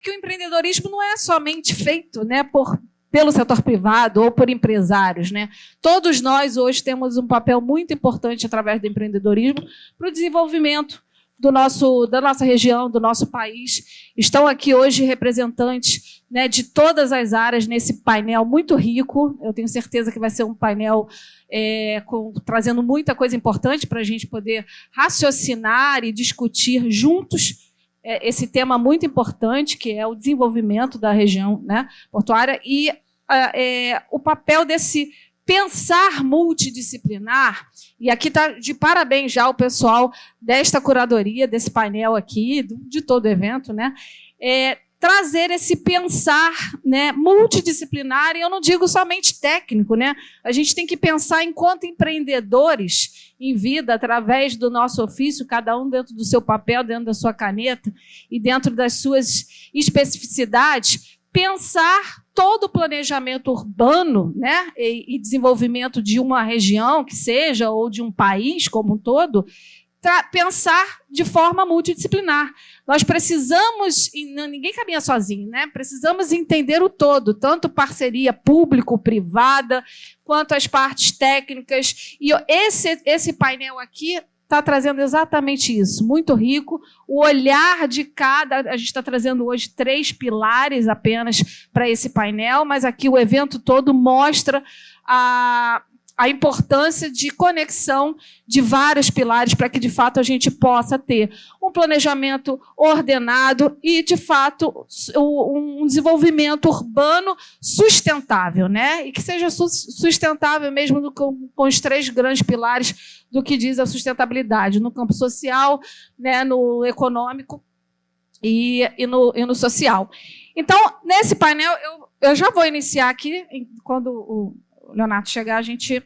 que o empreendedorismo não é somente feito, né, pelo setor privado ou por empresários, né? Todos nós hoje temos um papel muito importante através do empreendedorismo para o desenvolvimento da nossa região, do nosso país. Estão aqui hoje representantes, né, de todas as áreas nesse painel muito rico. Eu tenho certeza que vai ser um painel trazendo muita coisa importante para a gente poder raciocinar e discutir juntos esse tema muito importante, que é o desenvolvimento da região, né, portuária, e o papel desse pensar multidisciplinar. E aqui está de parabéns já o pessoal desta curadoria, desse painel aqui, de todo o evento, né, trazer esse pensar, né, multidisciplinar, e eu não digo somente técnico, né? A gente tem que pensar enquanto empreendedores em vida, através do nosso ofício, cada um dentro do seu papel, dentro da sua caneta e dentro das suas especificidades, pensar todo o planejamento urbano, né, e desenvolvimento de uma região que seja, ou de um país como um todo, pensar de forma multidisciplinar. Nós precisamos, e ninguém caminha sozinho, né? Precisamos entender o todo, tanto parceria público-privada, quanto as partes técnicas. E esse painel aqui está trazendo exatamente isso, muito rico. O olhar de cada... A gente está trazendo hoje 3 pilares apenas para esse painel, mas aqui o evento todo mostra a importância de conexão de vários pilares para que, de fato, a gente possa ter um planejamento ordenado e, de fato, um desenvolvimento urbano sustentável, né? E que seja sustentável mesmo com os 3 grandes pilares do que diz a sustentabilidade, no campo social, né, no econômico e no social. Então, nesse painel, eu já vou iniciar aqui, quando o Leonardo chegar, a gente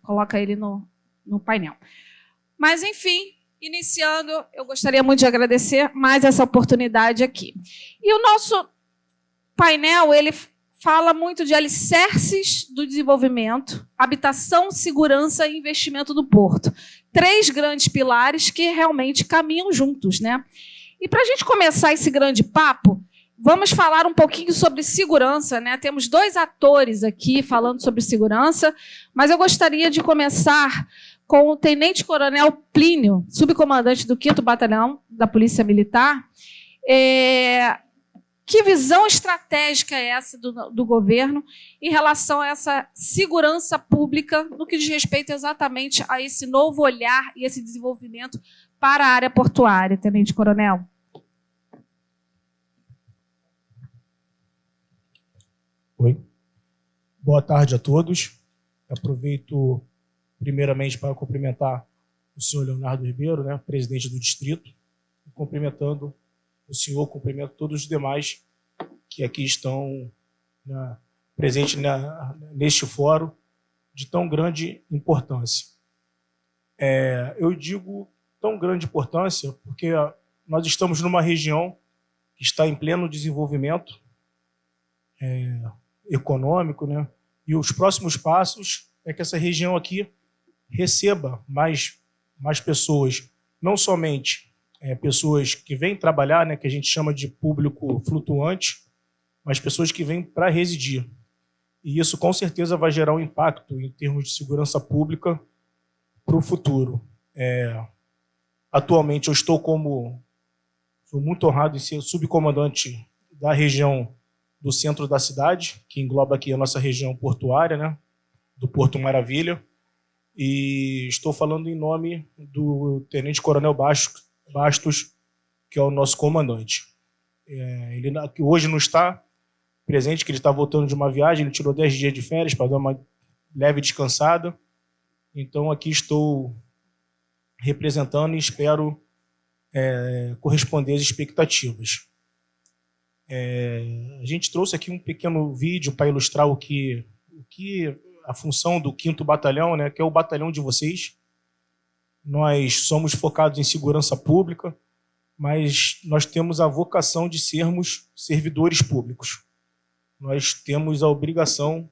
coloca ele no painel. Mas, enfim, iniciando, eu gostaria muito de agradecer mais essa oportunidade aqui. E o nosso painel, ele fala muito de alicerces do desenvolvimento, habitação, segurança e investimento do porto. 3 grandes pilares que realmente caminham juntos, né? E para a gente começar esse grande papo, vamos falar um pouquinho sobre segurança, né? Temos 2 atores aqui falando sobre segurança, mas eu gostaria de começar com o Tenente-Coronel Plínio, subcomandante do 5º Batalhão da Polícia Militar. Que visão estratégica é essa do governo em relação a essa segurança pública no que diz respeito exatamente a esse novo olhar e esse desenvolvimento para a área portuária, Tenente-Coronel? Oi. Boa tarde a todos. Aproveito, primeiramente, para cumprimentar o senhor Leonardo Ribeiro, né, presidente do distrito, e cumprimentando o senhor, cumprimento todos os demais que aqui estão presentes neste fórum de tão grande importância. Eu digo tão grande importância porque nós estamos numa região que está em pleno desenvolvimento econômico, né? E os próximos passos é que essa região aqui receba mais pessoas, não somente pessoas que vêm trabalhar, né, que a gente chama de público flutuante, mas pessoas que vêm para residir. E isso, com certeza, vai gerar um impacto em termos de segurança pública para o futuro. Atualmente, eu sou muito honrado em ser subcomandante da região do centro da cidade, que engloba aqui a nossa região portuária, né, do Porto Maravilha, e estou falando em nome do Tenente-Coronel Bastos, que é o nosso comandante. Ele hoje não está presente, que ele está voltando de uma viagem, ele tirou 10 dias de férias para dar uma leve descansada. Então, aqui estou representando e espero corresponder às expectativas. A gente trouxe aqui um pequeno vídeo para ilustrar o que a função do 5º Batalhão, né, que é o batalhão de vocês. Nós somos focados em segurança pública, mas nós temos a vocação de sermos servidores públicos. Nós temos a obrigação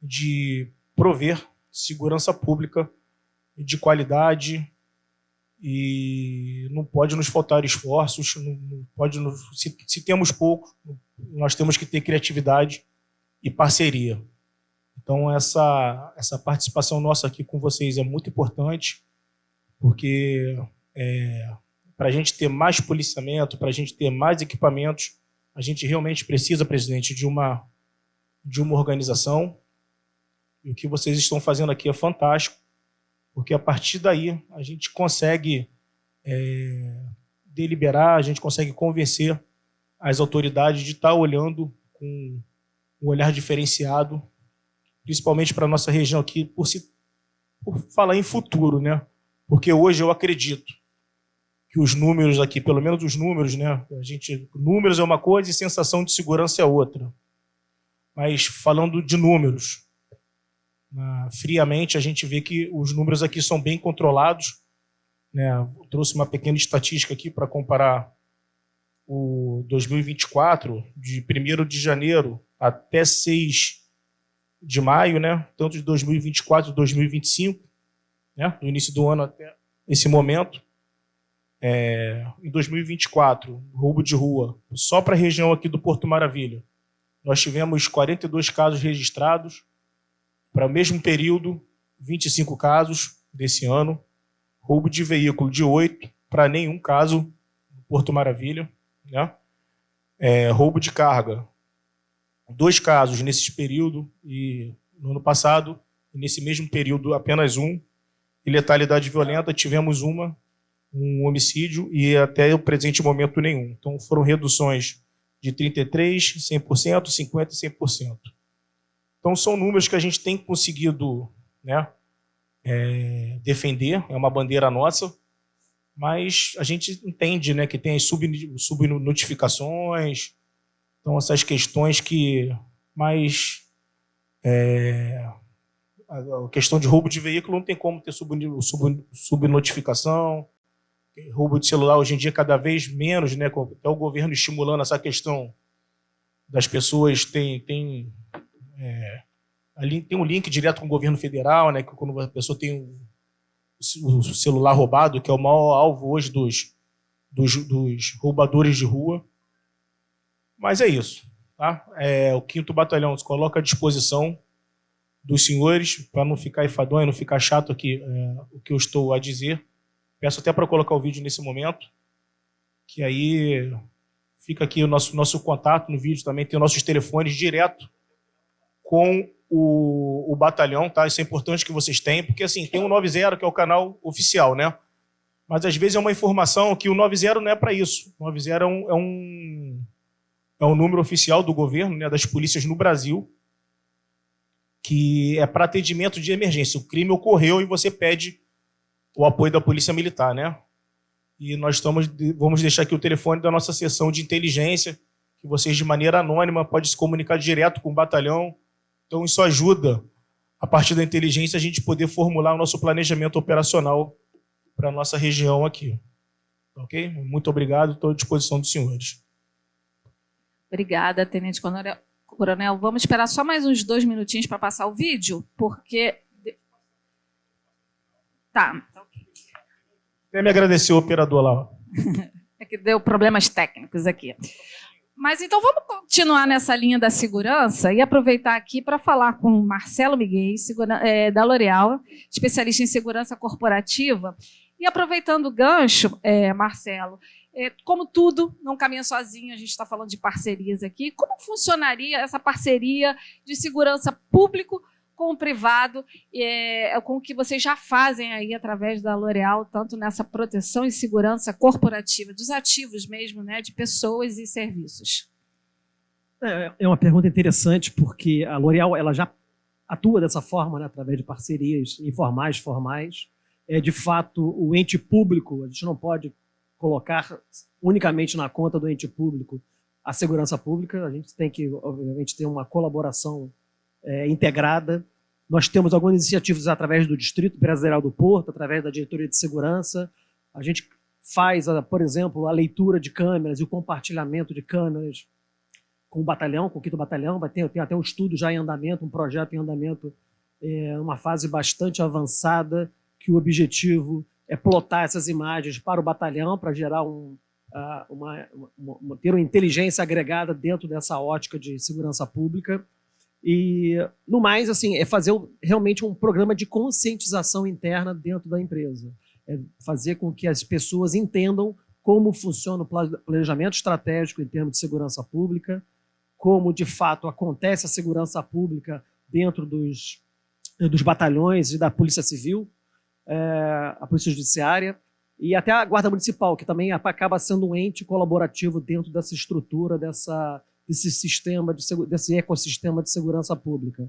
de prover segurança pública de qualidade e não pode nos faltar esforços, não pode se temos pouco, nós temos que ter criatividade e parceria. Então, essa participação nossa aqui com vocês é muito importante, porque para a gente ter mais policiamento, para a gente ter mais equipamentos, a gente realmente precisa, presidente, de uma organização. E o que vocês estão fazendo aqui é fantástico, porque a partir daí a gente consegue deliberar, a gente consegue convencer as autoridades de estar olhando com um olhar diferenciado, principalmente para a nossa região aqui, por falar em futuro, né? Porque hoje eu acredito que os números aqui, pelo menos os números, né? Números é uma coisa e sensação de segurança é outra. Mas falando de números, friamente a gente vê que os números aqui são bem controlados, né? Eu trouxe uma pequena estatística aqui para comparar o 2024, de 1º de janeiro até 6 de maio, né? Tanto de 2024 e 2025, né? Do início do ano até esse momento. Em 2024, roubo de rua, só para a região aqui do Porto Maravilha, nós tivemos 42 casos registrados. Para o mesmo período, 25 casos desse ano. Roubo de veículo de 8, para nenhum caso no Porto Maravilha, né? Roubo de carga, 2 casos nesse período, e no ano passado, nesse mesmo período, apenas 1. E letalidade violenta, tivemos um homicídio, e até o presente momento nenhum. Então foram reduções de 33%, 100%, 50% e 100%. Então são números que a gente tem conseguido, né, defender, é uma bandeira nossa, mas a gente entende, né, que tem as subnotificações, então essas questões que mais... a questão de roubo de veículo não tem como ter subnotificação. Roubo de celular hoje em dia cada vez menos, né? Até o governo estimulando essa questão das pessoas. Ali tem um link direto com o governo federal, né? Que quando a pessoa tem o celular roubado, que é o maior alvo hoje dos roubadores de rua. Mas é isso, tá? O 5º Batalhão se coloca à disposição dos senhores, para não ficar enfadonho, não ficar chato aqui o que eu estou a dizer. Peço até para colocar o vídeo nesse momento, que aí fica aqui o nosso contato no vídeo, também tem nossos telefones direto com o batalhão, tá? Isso é importante que vocês tenham, porque assim, tem o 90, que é o canal oficial, né? Mas às vezes é uma informação que o 90 não é para isso. O 90 é um número oficial do governo, né, das polícias no Brasil, que é para atendimento de emergência. O crime ocorreu e você pede o apoio da Polícia Militar, né? E nós vamos deixar aqui o telefone da nossa seção de inteligência, que vocês, de maneira anônima, podem se comunicar direto com o batalhão. Então, isso ajuda, a partir da inteligência, a gente poder formular o nosso planejamento operacional para a nossa região aqui. Ok? Muito obrigado, estou à disposição dos senhores. Obrigada, Tenente Coronel. Vamos esperar só mais uns 2 minutinhos para passar o vídeo, porque... Tá. Quer me agradecer o operador lá. É que deu problemas técnicos aqui. Mas então vamos continuar nessa linha da segurança e aproveitar aqui para falar com o Marcelo Miguel, da L'Oréal, especialista em segurança corporativa. E aproveitando o gancho, Marcelo, como tudo não caminha sozinho, a gente está falando de parcerias aqui, como funcionaria essa parceria de segurança público com o privado, com o que vocês já fazem aí através da L'Oréal, tanto nessa proteção e segurança corporativa, dos ativos mesmo, né, de pessoas e serviços? É uma pergunta interessante, porque a L'Oréal ela já atua dessa forma, né, através de parcerias informais, formais. De fato, o ente público, a gente não pode colocar unicamente na conta do ente público a segurança pública, a gente tem que, obviamente, ter uma colaboração integrada. Nós temos algumas iniciativas através do Distrito Empresarial do Porto, através da Diretoria de Segurança. A gente faz, por exemplo, a leitura de câmeras e o compartilhamento de câmeras com o batalhão, com o 5º Batalhão. Tem até um estudo já em andamento, um projeto em andamento, uma fase bastante avançada, que o objetivo plotar essas imagens para o batalhão, para gerar ter uma inteligência agregada dentro dessa ótica de segurança pública. E, no mais, assim, é fazer realmente um programa de conscientização interna dentro da empresa. É fazer com que as pessoas entendam como funciona o planejamento estratégico em termos de segurança pública, como, de fato, acontece a segurança pública dentro dos batalhões e da Polícia Civil, a Polícia Judiciária, e até a Guarda Municipal, que também acaba sendo um ente colaborativo dentro dessa estrutura, desse ecossistema de segurança pública.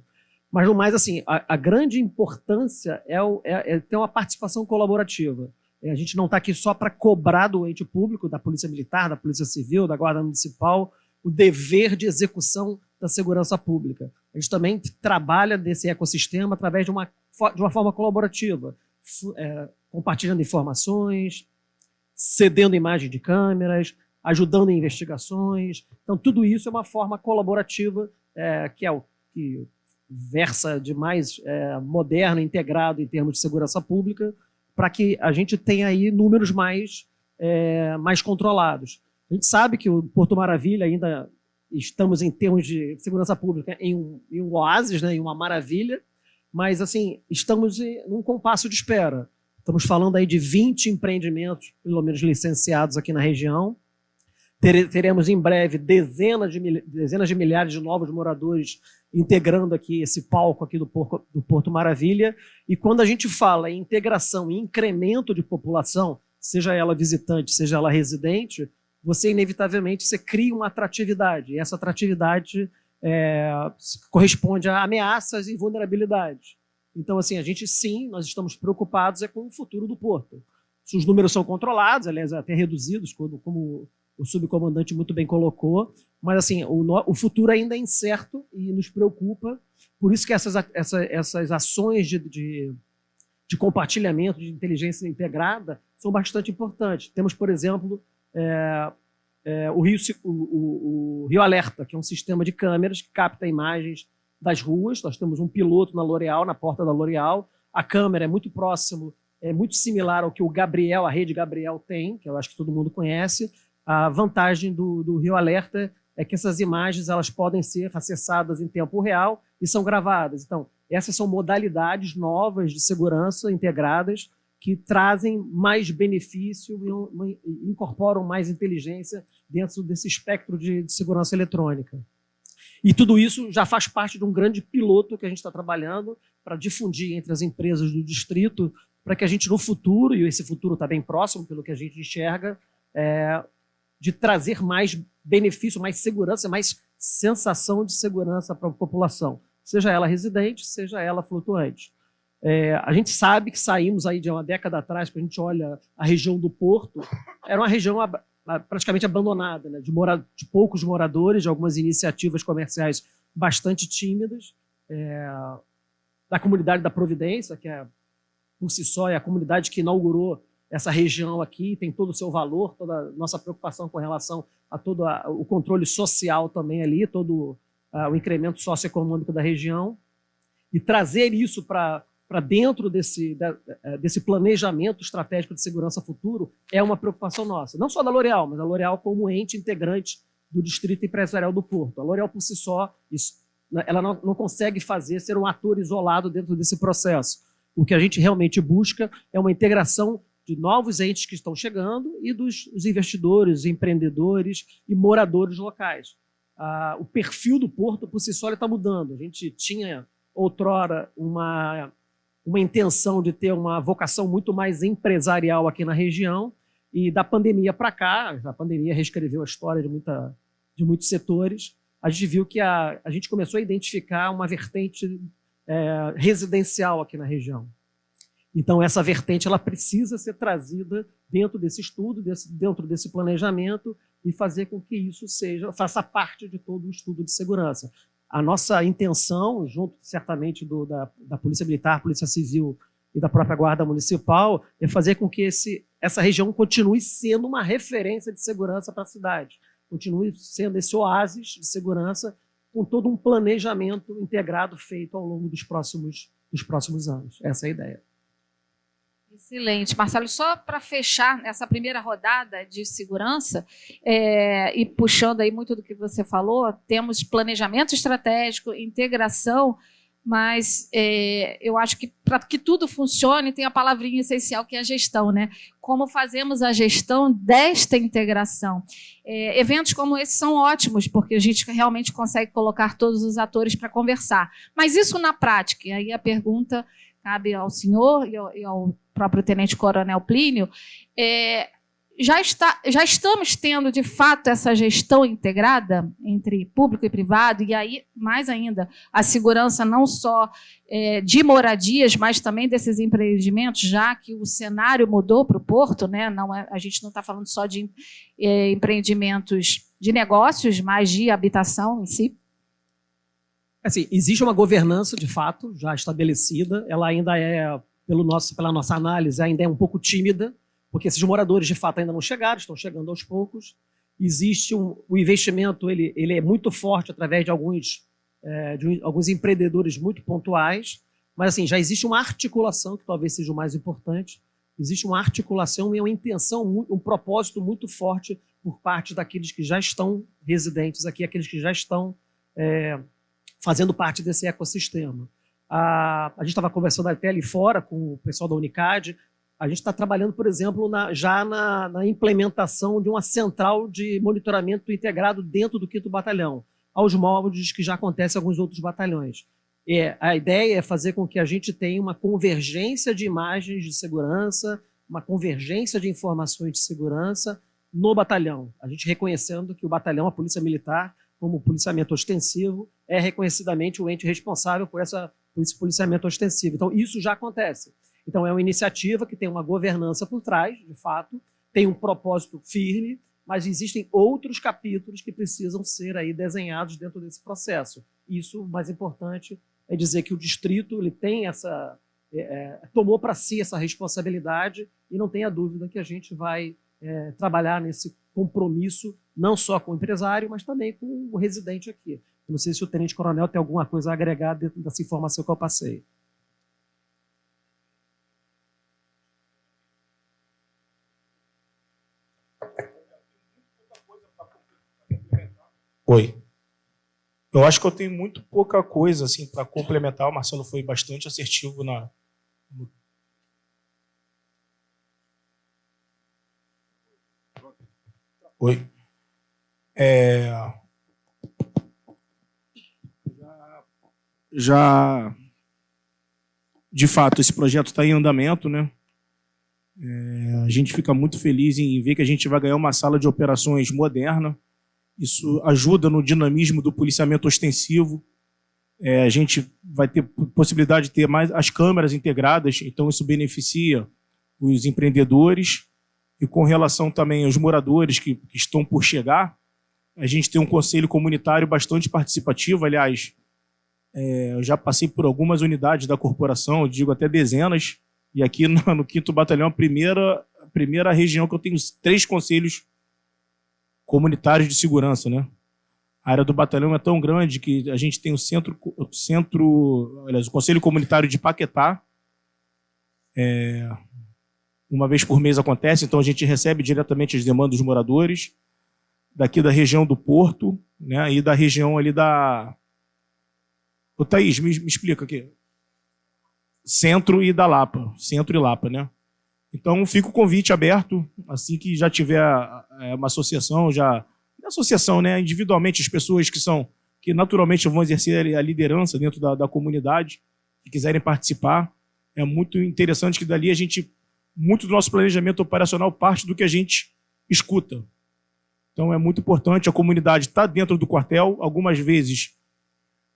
Mas, no mais, assim, a grande importância é ter uma participação colaborativa. A gente não está aqui só para cobrar do ente público, da Polícia Militar, da Polícia Civil, da Guarda Municipal, o dever de execução da segurança pública. A gente também trabalha desse ecossistema através de uma forma colaborativa, compartilhando informações, cedendo imagem de câmeras, ajudando em investigações. Então, tudo isso é uma forma colaborativa que versa de mais moderno, integrado em termos de segurança pública, para que a gente tenha aí números mais controlados. A gente sabe que o Porto Maravilha ainda estamos, em termos de segurança pública, em um oásis, né, em uma maravilha, mas assim, estamos num compasso de espera. Estamos falando aí de 20 empreendimentos, pelo menos licenciados aqui na região. Teremos em breve dezenas de milhares de novos moradores integrando aqui esse palco aqui do Porto Maravilha. E quando a gente fala em integração e incremento de população, seja ela visitante, seja ela residente, você inevitavelmente cria uma atratividade. E essa atratividade corresponde a ameaças e vulnerabilidades. Então, assim, nós estamos preocupados com o futuro do Porto. Os números são controlados, aliás, até reduzidos, como o subcomandante muito bem colocou, mas assim, o futuro ainda é incerto e nos preocupa. Por isso que essas ações de compartilhamento de inteligência integrada são bastante importantes. Temos, por exemplo, o Rio Alerta, que é um sistema de câmeras que capta imagens das ruas. Nós temos um piloto na L'Oréal, na porta da L'Oréal. A câmera é muito próximo, é muito similar ao que a rede Gabriel tem, que eu acho que todo mundo conhece. A vantagem do Rio Alerta é que essas imagens elas podem ser acessadas em tempo real e são gravadas. Então, essas são modalidades novas de segurança integradas que trazem mais benefício e incorporam mais inteligência dentro desse espectro de segurança eletrônica. E tudo isso já faz parte de um grande piloto que a gente está trabalhando para difundir entre as empresas do distrito, para que a gente, no futuro, e esse futuro está bem próximo, pelo que a gente enxerga, de trazer mais benefício, mais segurança, mais sensação de segurança para a população, seja ela residente, seja ela flutuante. A gente sabe que saímos aí de uma década atrás, quando a gente olha a região do Porto, era uma região praticamente abandonada, né, de poucos moradores, de algumas iniciativas comerciais bastante tímidas, da comunidade da Providência, que por si só é a comunidade que inaugurou essa região aqui, tem todo o seu valor, toda a nossa preocupação com relação a todo o controle social também ali, todo o incremento socioeconômico da região, e trazer isso para dentro desse planejamento estratégico de segurança futuro é uma preocupação nossa. Não só da L'Oréal, mas a L'Oréal como ente integrante do Distrito Empresarial do Porto. A L'Oréal, por si só, ela não consegue ser um ator isolado dentro desse processo. O que a gente realmente busca é uma integração de novos entes que estão chegando e dos investidores, empreendedores e moradores locais. O perfil do Porto, por si só, está mudando. A gente tinha, outrora, uma intenção de ter uma vocação muito mais empresarial aqui na região, e da pandemia para cá, a pandemia reescreveu a história de muitos setores, a gente viu que a gente começou a identificar uma vertente residencial aqui na região. Então, essa vertente ela precisa ser trazida dentro desse estudo, dentro desse planejamento, e fazer com que isso faça parte de todo o estudo de segurança. A nossa intenção, junto certamente da Polícia Militar, Polícia Civil e da própria Guarda Municipal, é fazer com que essa região continue sendo uma referência de segurança para a cidade, continue sendo esse oásis de segurança, com todo um planejamento integrado feito ao longo dos próximos anos. Essa é a ideia. Excelente. Marcelo, só para fechar essa primeira rodada de segurança, e puxando aí muito do que você falou, temos planejamento estratégico, integração, mas eu acho que para que tudo funcione tem a palavrinha essencial que é a gestão, né? Como fazemos a gestão desta integração? Eventos como esse são ótimos, porque a gente realmente consegue colocar todos os atores para conversar. Mas isso na prática, e aí a pergunta cabe ao senhor e ao próprio tenente-coronel Plínio, já estamos tendo, de fato, essa gestão integrada entre público e privado, e aí, mais ainda, a segurança não só de moradias, mas também desses empreendimentos, já que o cenário mudou para o Porto, né? A gente não está falando só de empreendimentos de negócios, mas de habitação em si. Assim, existe uma governança, de fato, já estabelecida, ela ainda pela nossa análise, ainda é um pouco tímida, porque esses moradores, de fato, ainda não chegaram, estão chegando aos poucos. Existe o investimento, ele é muito forte através de alguns empreendedores muito pontuais, mas assim, já existe uma articulação, que talvez seja o mais importante, existe uma articulação e uma intenção, um propósito muito forte por parte daqueles que já estão residentes aqui, aqueles que já estão fazendo parte desse ecossistema. A gente estava conversando até ali fora com o pessoal da Unicad. A gente está trabalhando, por exemplo, já na implementação de uma central de monitoramento integrado dentro do 5º Batalhão, aos moldes que já acontece em alguns outros batalhões. A ideia é fazer com que a gente tenha uma convergência de imagens de segurança, uma convergência de informações de segurança no batalhão. A gente reconhecendo que o batalhão, a Polícia Militar, como policiamento ostensivo, é reconhecidamente o ente responsável por esse policiamento ostensivo. Então, isso já acontece. Então, é uma iniciativa que tem uma governança por trás, de fato, tem um propósito firme, mas existem outros capítulos que precisam ser aí desenhados dentro desse processo. Isso, o mais importante, é dizer que o distrito ele tem tomou para si essa responsabilidade e não tenha dúvida que a gente vai trabalhar nesse compromisso, não só com o empresário, mas também com o residente aqui. Não sei se o tenente-coronel tem alguma coisa a agregar dentro dessa informação que eu passei. Oi. Eu acho que eu tenho muito pouca coisa assim, para complementar. O Marcelo foi bastante assertivo Oi. De fato, esse projeto está em andamento, né? A gente fica muito feliz em ver que a gente vai ganhar uma sala de operações moderna. Isso ajuda no dinamismo do policiamento ostensivo. A gente vai ter possibilidade de ter mais as câmeras integradas, então isso beneficia os empreendedores. E com relação também aos moradores que estão por chegar, a gente tem um conselho comunitário bastante participativo. Aliás, eu já passei por algumas unidades da corporação, eu digo até dezenas, e aqui no 5º Batalhão, a primeira região que eu tenho 3 conselhos comunitários de segurança, né? A área do batalhão é tão grande que a gente tem o Conselho Comunitário de Paquetá. Uma vez por mês acontece, então a gente recebe diretamente as demandas dos moradores daqui da região do Porto, né? E da região ali da... Ô, Thaís, me explica aqui. Centro e da Lapa. Centro e Lapa, né? Então, fica o convite aberto, assim que já tiver uma associação, associação, né? Individualmente, as pessoas que naturalmente vão exercer a liderança dentro da comunidade, que quiserem participar. É muito interessante que dali muito do nosso planejamento operacional parte do que a gente escuta. Então, é muito importante, a comunidade está dentro do quartel, algumas vezes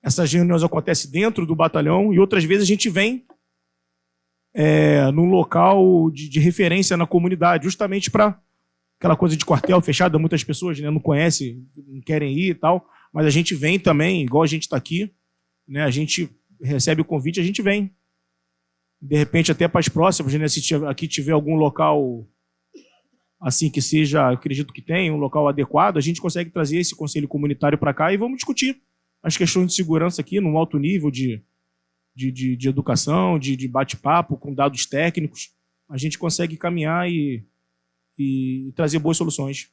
essas reuniões acontecem dentro do batalhão e outras vezes a gente vem num local de referência na comunidade, justamente para aquela coisa de quartel fechado, muitas pessoas, né, não conhecem, não querem ir e tal, mas a gente vem também, igual a gente está aqui, né, a gente recebe o convite, a gente vem. De repente, até para as próximas, né, se aqui tiver algum local assim que seja, acredito que tem, um local adequado, a gente consegue trazer esse conselho comunitário para cá e vamos discutir as questões de segurança aqui, num alto nível de educação, de bate-papo, com dados técnicos. a gente consegue caminhar e trazer boas soluções.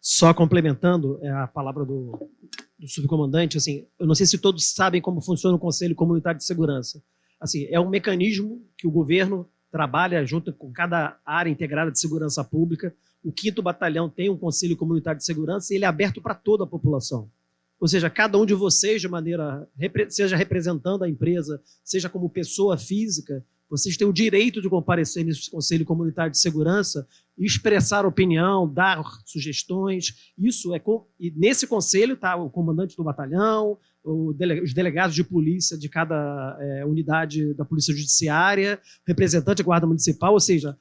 Só complementando a palavra do subcomandante, assim, eu não sei se todos sabem como funciona o Conselho Comunitário de Segurança. Assim, é um mecanismo que o governo trabalha junto com cada área integrada de segurança pública. O 5º Batalhão tem um Conselho Comunitário de Segurança e ele é aberto para toda a população. Ou seja, cada um de vocês, de maneira, seja representando a empresa, seja como pessoa física, vocês têm o direito de comparecer nesse Conselho Comunitário de Segurança e expressar opinião, dar sugestões. Isso e nesse conselho está o comandante do batalhão, os delegados de polícia de cada unidade da Polícia Judiciária, representante da Guarda Municipal, ou seja,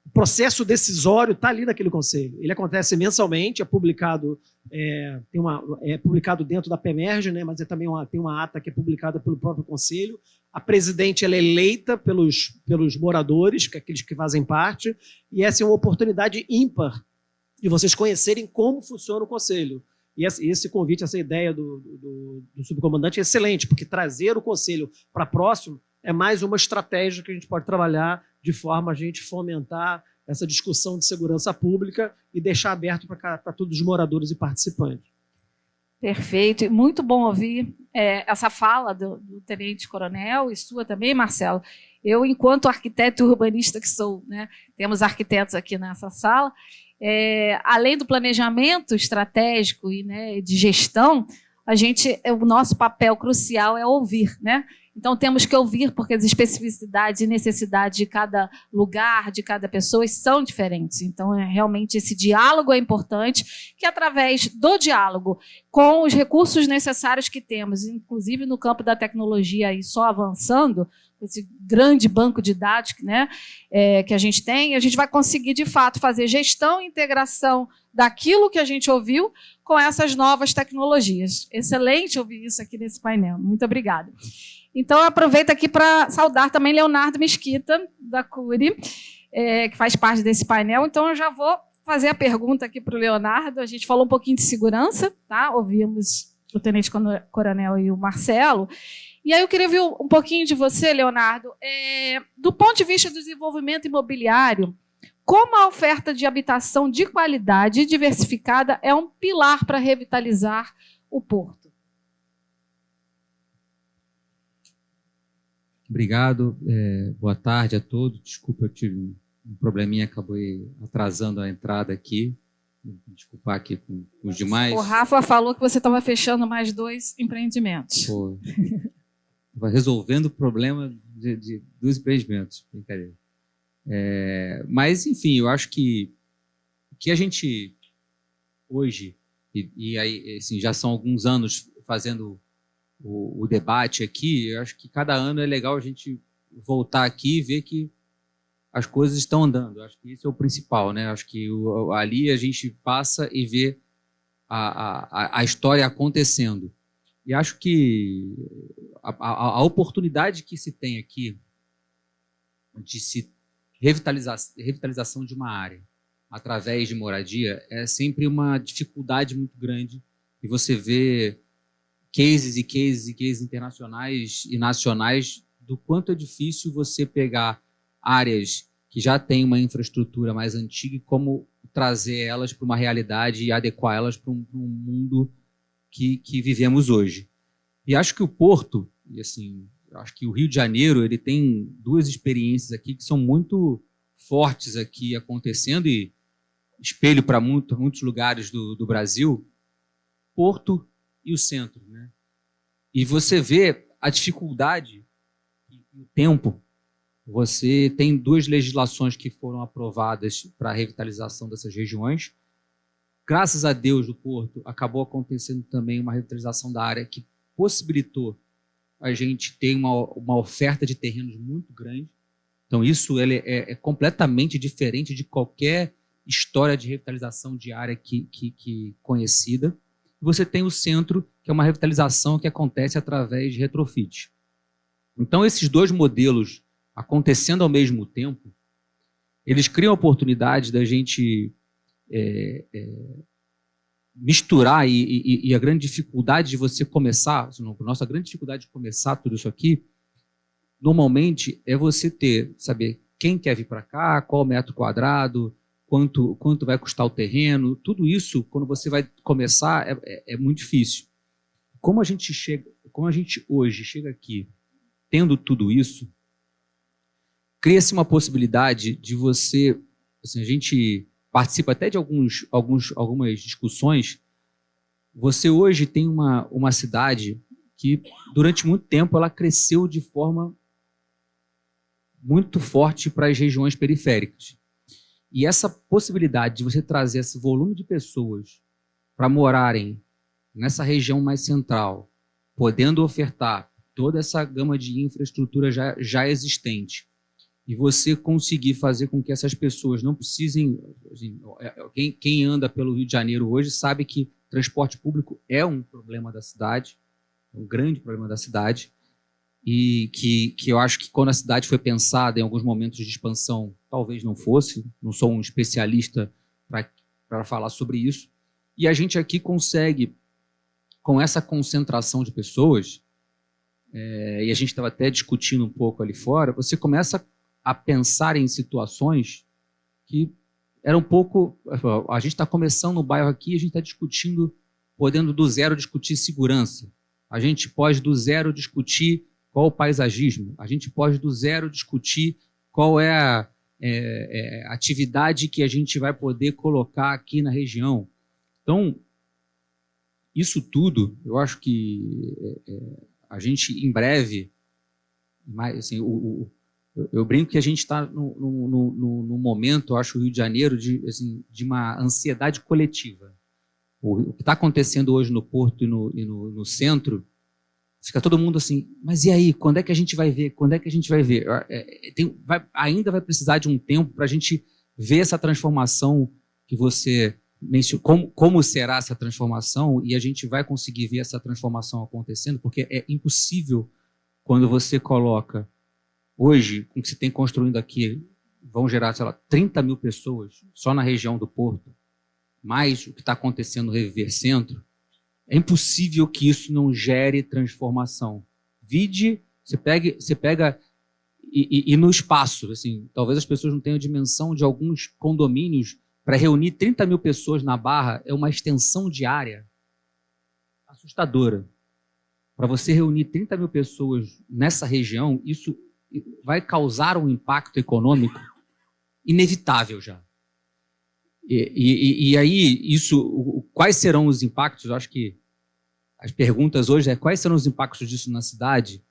o processo decisório está ali naquele conselho. Ele acontece mensalmente, é publicado, publicado dentro da PEMERGE, né, mas também tem uma ata que é publicada pelo próprio conselho. A presidente ela é eleita pelos moradores, aqueles que fazem parte, e essa é uma oportunidade ímpar de vocês conhecerem como funciona o conselho. E esse convite, essa ideia do subcomandante é excelente, porque trazer o conselho para próximo é mais uma estratégia que a gente pode trabalhar de forma a gente fomentar essa discussão de segurança pública e deixar aberto para todos os moradores e participantes. Perfeito, muito bom ouvir essa fala do tenente-coronel e sua também, Marcelo. Eu, enquanto arquiteto e urbanista que sou, né, temos arquitetos aqui nessa sala, além do planejamento estratégico e, né, de gestão, o nosso papel crucial é ouvir, né? Então, temos que ouvir, porque as especificidades e necessidades de cada lugar, de cada pessoa, são diferentes. Então, realmente, esse diálogo é importante, que através do diálogo, com os recursos necessários que temos, inclusive no campo da tecnologia, aí só avançando, esse grande banco de dados, né, que a gente tem, a gente vai conseguir, de fato, fazer gestão e integração daquilo que a gente ouviu com essas novas tecnologias. Excelente ouvir isso aqui nesse painel. Muito obrigada. Então, eu aproveito aqui para saudar também Leonardo Mesquita, da CURI, que faz parte desse painel. Então, eu já vou fazer a pergunta aqui para o Leonardo. A gente falou um pouquinho de segurança, tá? Ouvimos o tenente-coronel e o Marcelo. E aí eu queria ouvir um pouquinho de você, Leonardo. Do ponto de vista do desenvolvimento imobiliário, como a oferta de habitação de qualidade e diversificada é um pilar para revitalizar o Porto? Obrigado, boa tarde a todos. Desculpa, eu tive um probleminha, acabei atrasando a entrada aqui. Desculpar aqui com os demais. O Rafa falou que você estava fechando mais 2 empreendimentos. Pô, estava resolvendo o problema de 2 empreendimentos. Brincadeira. Mas, enfim, eu acho que o que a gente hoje, e aí assim, já são alguns anos fazendo o debate aqui, eu acho que cada ano é legal a gente voltar aqui e ver que as coisas estão andando. Eu acho que isso é o principal, né? Eu acho que ali a gente passa e vê a história acontecendo. E acho que a oportunidade que se tem aqui de se revitalização de uma área através de moradia é sempre uma dificuldade muito grande, e você vê cases e cases e cases internacionais e nacionais do quanto é difícil você pegar áreas que já têm uma infraestrutura mais antiga e como trazer elas para uma realidade e adequar elas para um mundo que vivemos hoje. E acho que o Porto, e assim, acho que o Rio de Janeiro, ele tem 2 experiências aqui que são muito fortes aqui acontecendo e espelho para muitos lugares do Brasil, Porto e o centro, né? E você vê a dificuldade e o tempo. Você tem 2 legislações que foram aprovadas para a revitalização dessas regiões. Graças a Deus, do Porto, acabou acontecendo também uma revitalização da área que possibilitou a gente ter uma oferta de terrenos muito grande. Então, isso é completamente diferente de qualquer história de revitalização de área que conhecida. Você tem o centro, que é uma revitalização que acontece através de retrofit. Então, esses 2 modelos acontecendo ao mesmo tempo, eles criam a oportunidade da gente misturar e a grande dificuldade de você começar, a nossa grande dificuldade de começar tudo isso aqui, normalmente é você saber quem quer vir para cá, qual o metro quadrado, quanto vai custar o terreno, tudo isso, quando você vai começar, é muito difícil. Como a gente hoje chega aqui, tendo tudo isso, cria-se uma possibilidade de você, assim, a gente participa até de algumas discussões. Você hoje tem uma cidade que, durante muito tempo, ela cresceu de forma muito forte para as regiões periféricas. E essa possibilidade de você trazer esse volume de pessoas para morarem nessa região mais central, podendo ofertar toda essa gama de infraestrutura já existente, e você conseguir fazer com que essas pessoas não precisem... Assim, quem anda pelo Rio de Janeiro hoje sabe que transporte público é um problema da cidade, um grande problema da cidade, e que eu acho que quando a cidade foi pensada em alguns momentos de expansão, talvez não fosse, não sou um especialista para falar sobre isso, e a gente aqui consegue, com essa concentração de pessoas, e a gente estava até discutindo um pouco ali fora, você começa a pensar em situações que eram um pouco... A gente está começando no bairro aqui, a gente está discutindo, podendo do zero discutir segurança. A gente pode do zero discutir qual o paisagismo. A gente pode do zero discutir qual é a atividade que a gente vai poder colocar aqui na região. Então, isso tudo, eu acho que a gente, em breve, assim, eu brinco que a gente está no momento, eu acho, o Rio de Janeiro, de uma ansiedade coletiva. O que está acontecendo hoje no Porto e no centro, fica todo mundo assim, mas e aí, quando é que a gente vai ver? Quando é que a gente vai ver? Ainda vai precisar de um tempo para a gente ver essa transformação que você mencionou, como será essa transformação, e a gente vai conseguir ver essa transformação acontecendo, porque é impossível quando você coloca... Hoje, com o que se tem construindo aqui, vão gerar, sei lá, 30 mil pessoas só na região do Porto, mais o que está acontecendo no Reviver Centro. É impossível que isso não gere transformação. Você pega e no espaço, assim, talvez as pessoas não tenham dimensão de alguns condomínios. Para reunir 30 mil pessoas na Barra é uma extensão de área assustadora. Para você reunir 30 mil pessoas nessa região, isso vai causar um impacto econômico inevitável já. E aí, quais serão os impactos? Eu acho que as perguntas hoje é quais serão os impactos disso na cidade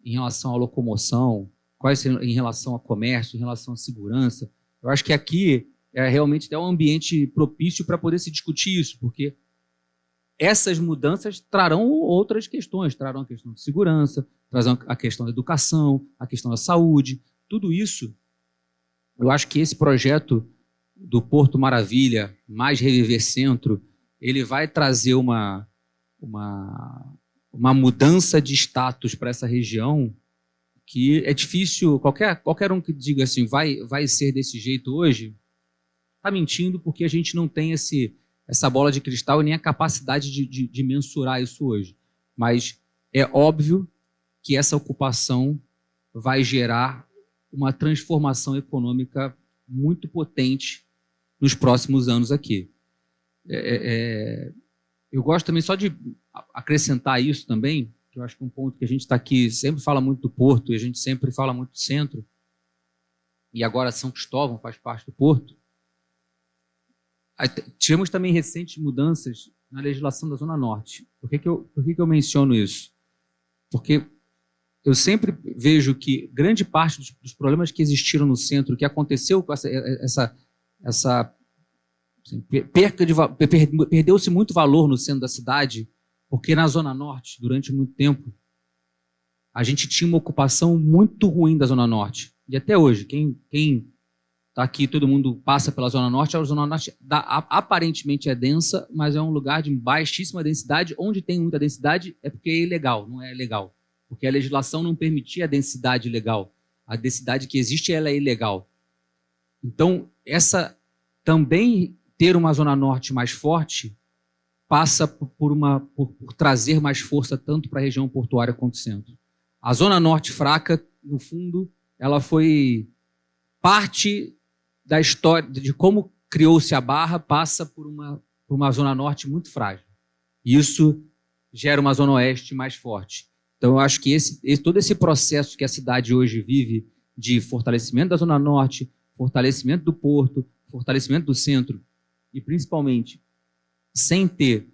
em relação à locomoção, quais serão em relação ao comércio, em relação à segurança. Eu acho que aqui realmente é um ambiente propício para poder se discutir isso, porque essas mudanças trarão outras questões, trarão a questão de segurança, trarão a questão da educação, a questão da saúde, tudo isso. Eu acho que esse projeto do Porto Maravilha, mais Reviver Centro, ele vai trazer uma mudança de status para essa região que é difícil, qualquer um que diga assim, vai ser desse jeito hoje, está mentindo, porque a gente não tem essa bola de cristal e nem a capacidade de mensurar isso hoje. Mas é óbvio que essa ocupação vai gerar uma transformação econômica muito potente nos próximos anos aqui. Eu gosto também só de acrescentar isso também, que eu acho que é um ponto que a gente está aqui, sempre fala muito do Porto, e a gente sempre fala muito do centro, e agora São Cristóvão faz parte do Porto. Tivemos também recentes mudanças na legislação da Zona Norte. Por que eu menciono isso? Porque eu sempre vejo que grande parte dos problemas que existiram no centro, que aconteceu com essa assim, perdeu-se muito valor no centro da cidade, porque na Zona Norte, durante muito tempo, a gente tinha uma ocupação muito ruim da Zona Norte. E até hoje, quem está aqui, todo mundo passa pela Zona Norte. A Zona Norte aparentemente é densa, mas é um lugar de baixíssima densidade. Onde tem muita densidade é porque é ilegal, não é legal. Porque a legislação não permitia a densidade legal. A densidade que existe, ela é ilegal. Então, também ter uma Zona Norte mais forte passa por trazer mais força tanto para a região portuária quanto o centro. A Zona Norte fraca, no fundo, ela foi parte da história de como criou-se a Barra, passa por uma Zona Norte muito frágil. E isso gera uma Zona Oeste mais forte. Então, eu acho que todo esse processo que a cidade hoje vive de fortalecimento da Zona Norte, fortalecimento do porto, fortalecimento do centro, e principalmente sem ter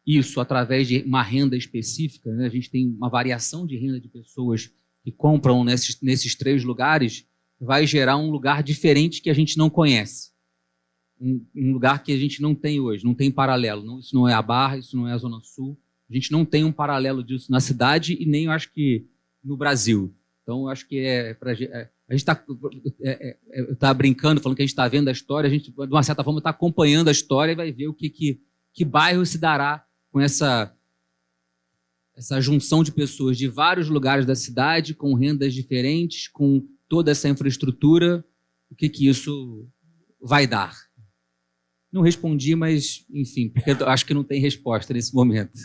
isso através de uma renda específica, né? A gente tem uma variação de renda de pessoas que compram nesses 3 lugares, vai gerar um lugar diferente que a gente não conhece. Um lugar que a gente não tem hoje, não tem paralelo. Isso não é a Barra, isso não é a Zona Sul. A gente não tem um paralelo disso na cidade e nem, eu acho que, no Brasil. Então, eu acho que a gente está brincando, falando que a gente está vendo a história, a gente, de uma certa forma, está acompanhando a história e vai ver o que bairro se dará com essa junção de pessoas de vários lugares da cidade, com rendas diferentes, com toda essa infraestrutura, o que isso vai dar. Não respondi, mas, enfim, porque eu acho que não tem resposta nesse momento.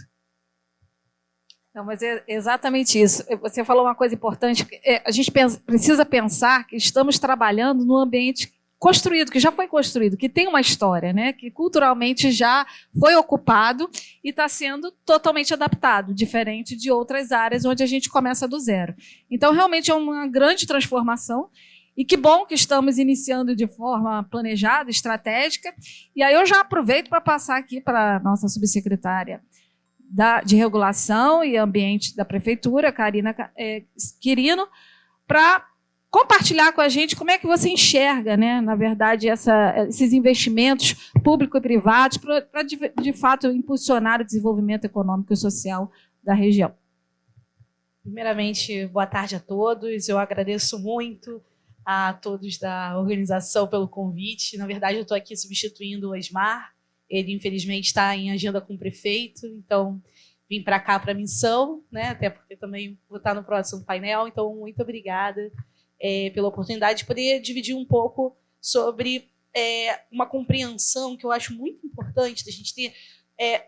Não, mas é exatamente isso. Você falou uma coisa importante. A gente precisa pensar que estamos trabalhando num ambiente construído, que já foi construído, que tem uma história, né? Que culturalmente já foi ocupado e está sendo totalmente adaptado, diferente de outras áreas onde a gente começa do zero. Então, realmente é uma grande transformação. E que bom que estamos iniciando de forma planejada, estratégica. E aí eu já aproveito para passar aqui para a nossa subsecretária de Regulação e Ambiente da Prefeitura, Karina Quirino, para compartilhar com a gente como é que você enxerga, né, na verdade, esses investimentos públicos e privados para, de fato, impulsionar o desenvolvimento econômico e social da região. Primeiramente, boa tarde a todos. Eu agradeço muito a todos da organização pelo convite. Na verdade, eu estou aqui substituindo o Osmar. Ele, infelizmente, está em agenda com o prefeito, então vim para cá para a missão, né? Até porque também vou estar no próximo painel. Então, muito obrigada pela oportunidade de poder dividir um pouco sobre uma compreensão que eu acho muito importante da gente ter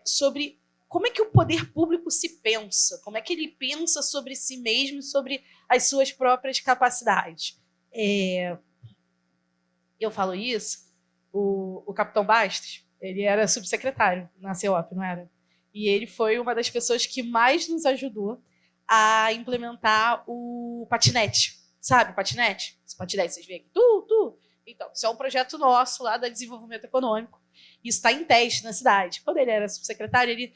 sobre como é que o poder público se pensa, como é que ele pensa sobre si mesmo e sobre as suas próprias capacidades. Eu falo isso, o capitão Bastos, ele era subsecretário na CEOP, não era? E ele foi uma das pessoas que mais nos ajudou a implementar o patinete. Sabe o patinete? Esse patinete, vocês veem aqui. Então, isso é um projeto nosso lá da Desenvolvimento Econômico. Isso está em teste na cidade. Quando ele era subsecretário, ele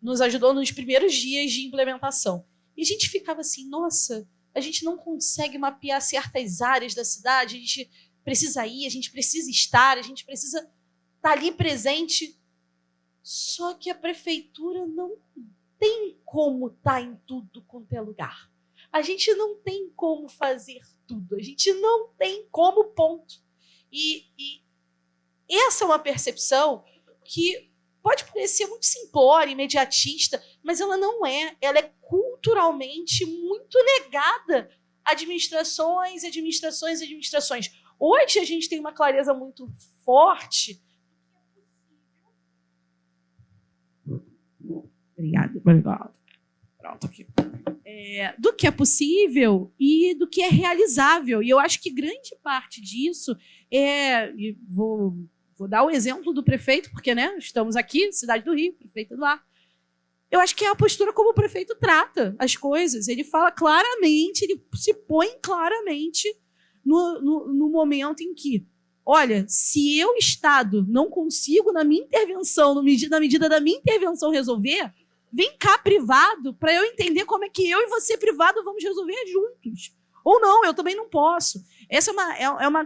nos ajudou nos primeiros dias de implementação. E a gente ficava assim, nossa, a gente não consegue mapear certas áreas da cidade, a gente precisa ir, a gente precisa estar, a gente precisa estar ali presente. Só que a prefeitura não tem como estar em tudo quanto é lugar. A gente não tem como fazer tudo. A gente não tem como, ponto. E essa é uma percepção que pode parecer muito simplória, imediatista, mas ela não é. Ela é culturalmente muito negada a administrações. Hoje a gente tem uma clareza muito forte. Obrigada. Pronto, aqui. Do que é possível e do que é realizável. E eu acho que grande parte disso e vou dar o exemplo do prefeito, porque, né, estamos aqui, cidade do Rio, prefeito lá. Eu acho que é a postura como o prefeito trata as coisas. Ele fala claramente, ele se põe claramente no momento em que, olha, se eu, Estado, não consigo, na minha intervenção, na medida da minha intervenção, resolver, vem cá, privado, para eu entender como é que eu e você, privado, vamos resolver juntos. Ou não, eu também não posso. Essa é uma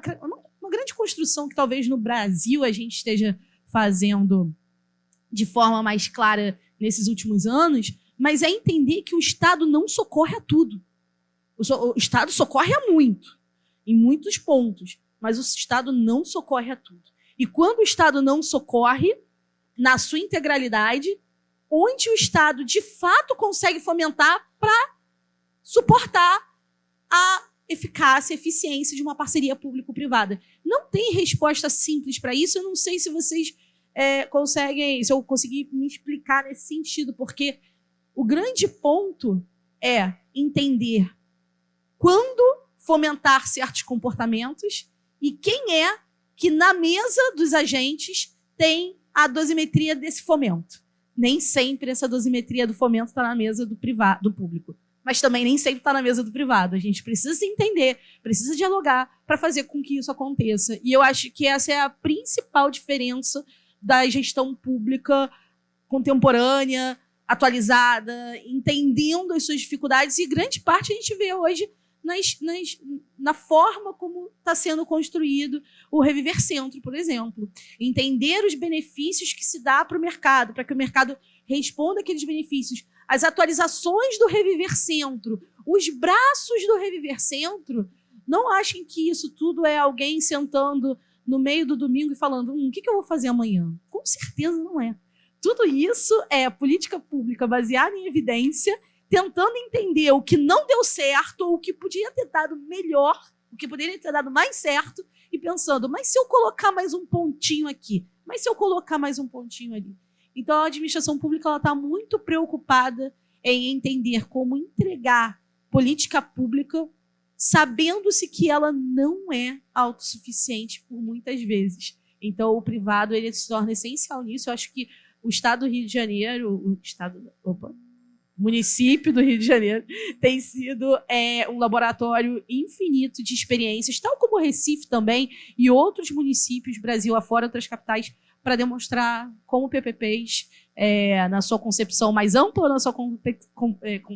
grande construção que talvez no Brasil a gente esteja fazendo de forma mais clara nesses últimos anos, mas é entender que o Estado não socorre a tudo. O Estado socorre a muito, em muitos pontos, mas o Estado não socorre a tudo. E quando o Estado não socorre, na sua integralidade, onde o Estado, de fato, consegue fomentar para suportar a eficácia, a eficiência de uma parceria público-privada. Não tem resposta simples para isso. Eu não sei se vocês conseguem, se eu conseguir me explicar nesse sentido, porque o grande ponto é entender quando fomentar certos comportamentos e quem é que na mesa dos agentes tem a dosimetria desse fomento. Nem sempre essa dosimetria do fomento está na mesa do privado, do público, mas também nem sempre está na mesa do privado. A gente precisa se entender, precisa dialogar para fazer com que isso aconteça. E eu acho que essa é a principal diferença da gestão pública contemporânea, atualizada, entendendo as suas dificuldades, e grande parte a gente vê hoje na forma como está sendo construído o Reviver Centro, por exemplo. Entender os benefícios que se dá para o mercado, para que o mercado responda aqueles benefícios. As atualizações do Reviver Centro, os braços do Reviver Centro, não achem que isso tudo é alguém sentando no meio do domingo e falando, o que eu vou fazer amanhã? Com certeza não é. Tudo isso é política pública baseada em evidência, tentando entender o que não deu certo ou o que podia ter dado melhor, o que poderia ter dado mais certo, e pensando, mas se eu colocar mais um pontinho aqui? Mas se eu colocar mais um pontinho ali? Então, a administração pública está muito preocupada em entender como entregar política pública, sabendo-se que ela não é autossuficiente por muitas vezes. Então, o privado ele se torna essencial nisso. Eu acho que o Estado do Rio de Janeiro, o município do Rio de Janeiro, tem sido um laboratório infinito de experiências, tal como o Recife também, e outros municípios, Brasil afora, outras capitais, para demonstrar como PPPs, na sua concepção mais ampla, na sua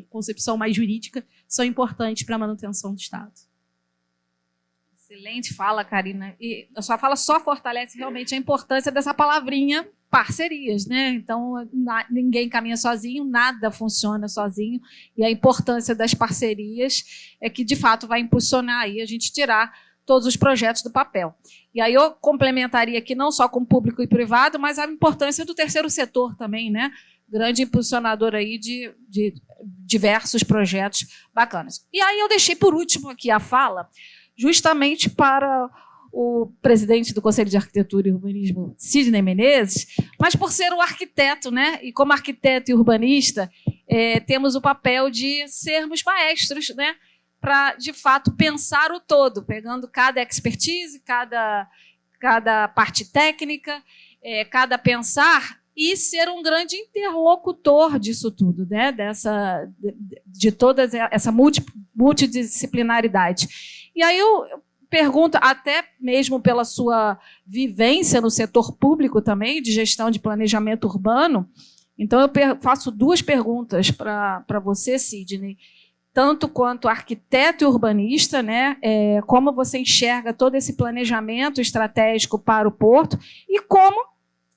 concepção mais jurídica, são importantes para a manutenção do Estado. Excelente fala, Karina. E a sua fala só fortalece realmente a importância dessa palavrinha parcerias, né? Então, ninguém caminha sozinho, nada funciona sozinho, e a importância das parcerias é que, de fato, vai impulsionar aí a gente tirar todos os projetos do papel. E aí eu complementaria aqui não só com público e privado, mas a importância do terceiro setor também, né? Grande impulsionador aí de diversos projetos bacanas. E aí eu deixei por último aqui a fala, justamente para o presidente do Conselho de Arquitetura e Urbanismo, Sidney Menezes, mas por ser um arquiteto, né? E como arquiteto e urbanista, temos o papel de sermos maestros, né? Para, de fato, pensar o todo, pegando cada expertise, cada parte técnica, cada pensar, e ser um grande interlocutor disso tudo, né? De toda essa multidisciplinaridade. E aí eu pergunto, até mesmo pela sua vivência no setor público também, de gestão de planejamento urbano, então eu faço duas perguntas para você, Sidney, tanto quanto arquiteto e urbanista, né? Como você enxerga todo esse planejamento estratégico para o Porto, e como,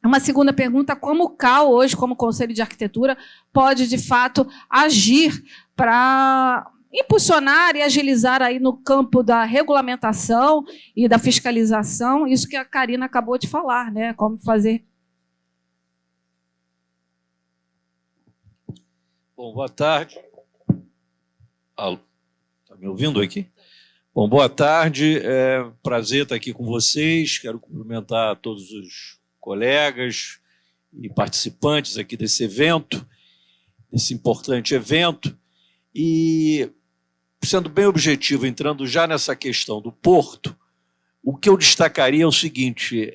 uma segunda pergunta, como o CAU hoje, como Conselho de Arquitetura, pode, de fato, agir para impulsionar e agilizar aí no campo da regulamentação e da fiscalização, isso que a Karina acabou de falar, né? Como fazer. Bom, boa tarde. Está me ouvindo aqui? Bom, boa tarde. Prazer estar aqui com vocês. Quero cumprimentar todos os colegas e participantes aqui desse evento, desse importante evento. E, sendo bem objetivo, entrando já nessa questão do Porto, o que eu destacaria é o seguinte: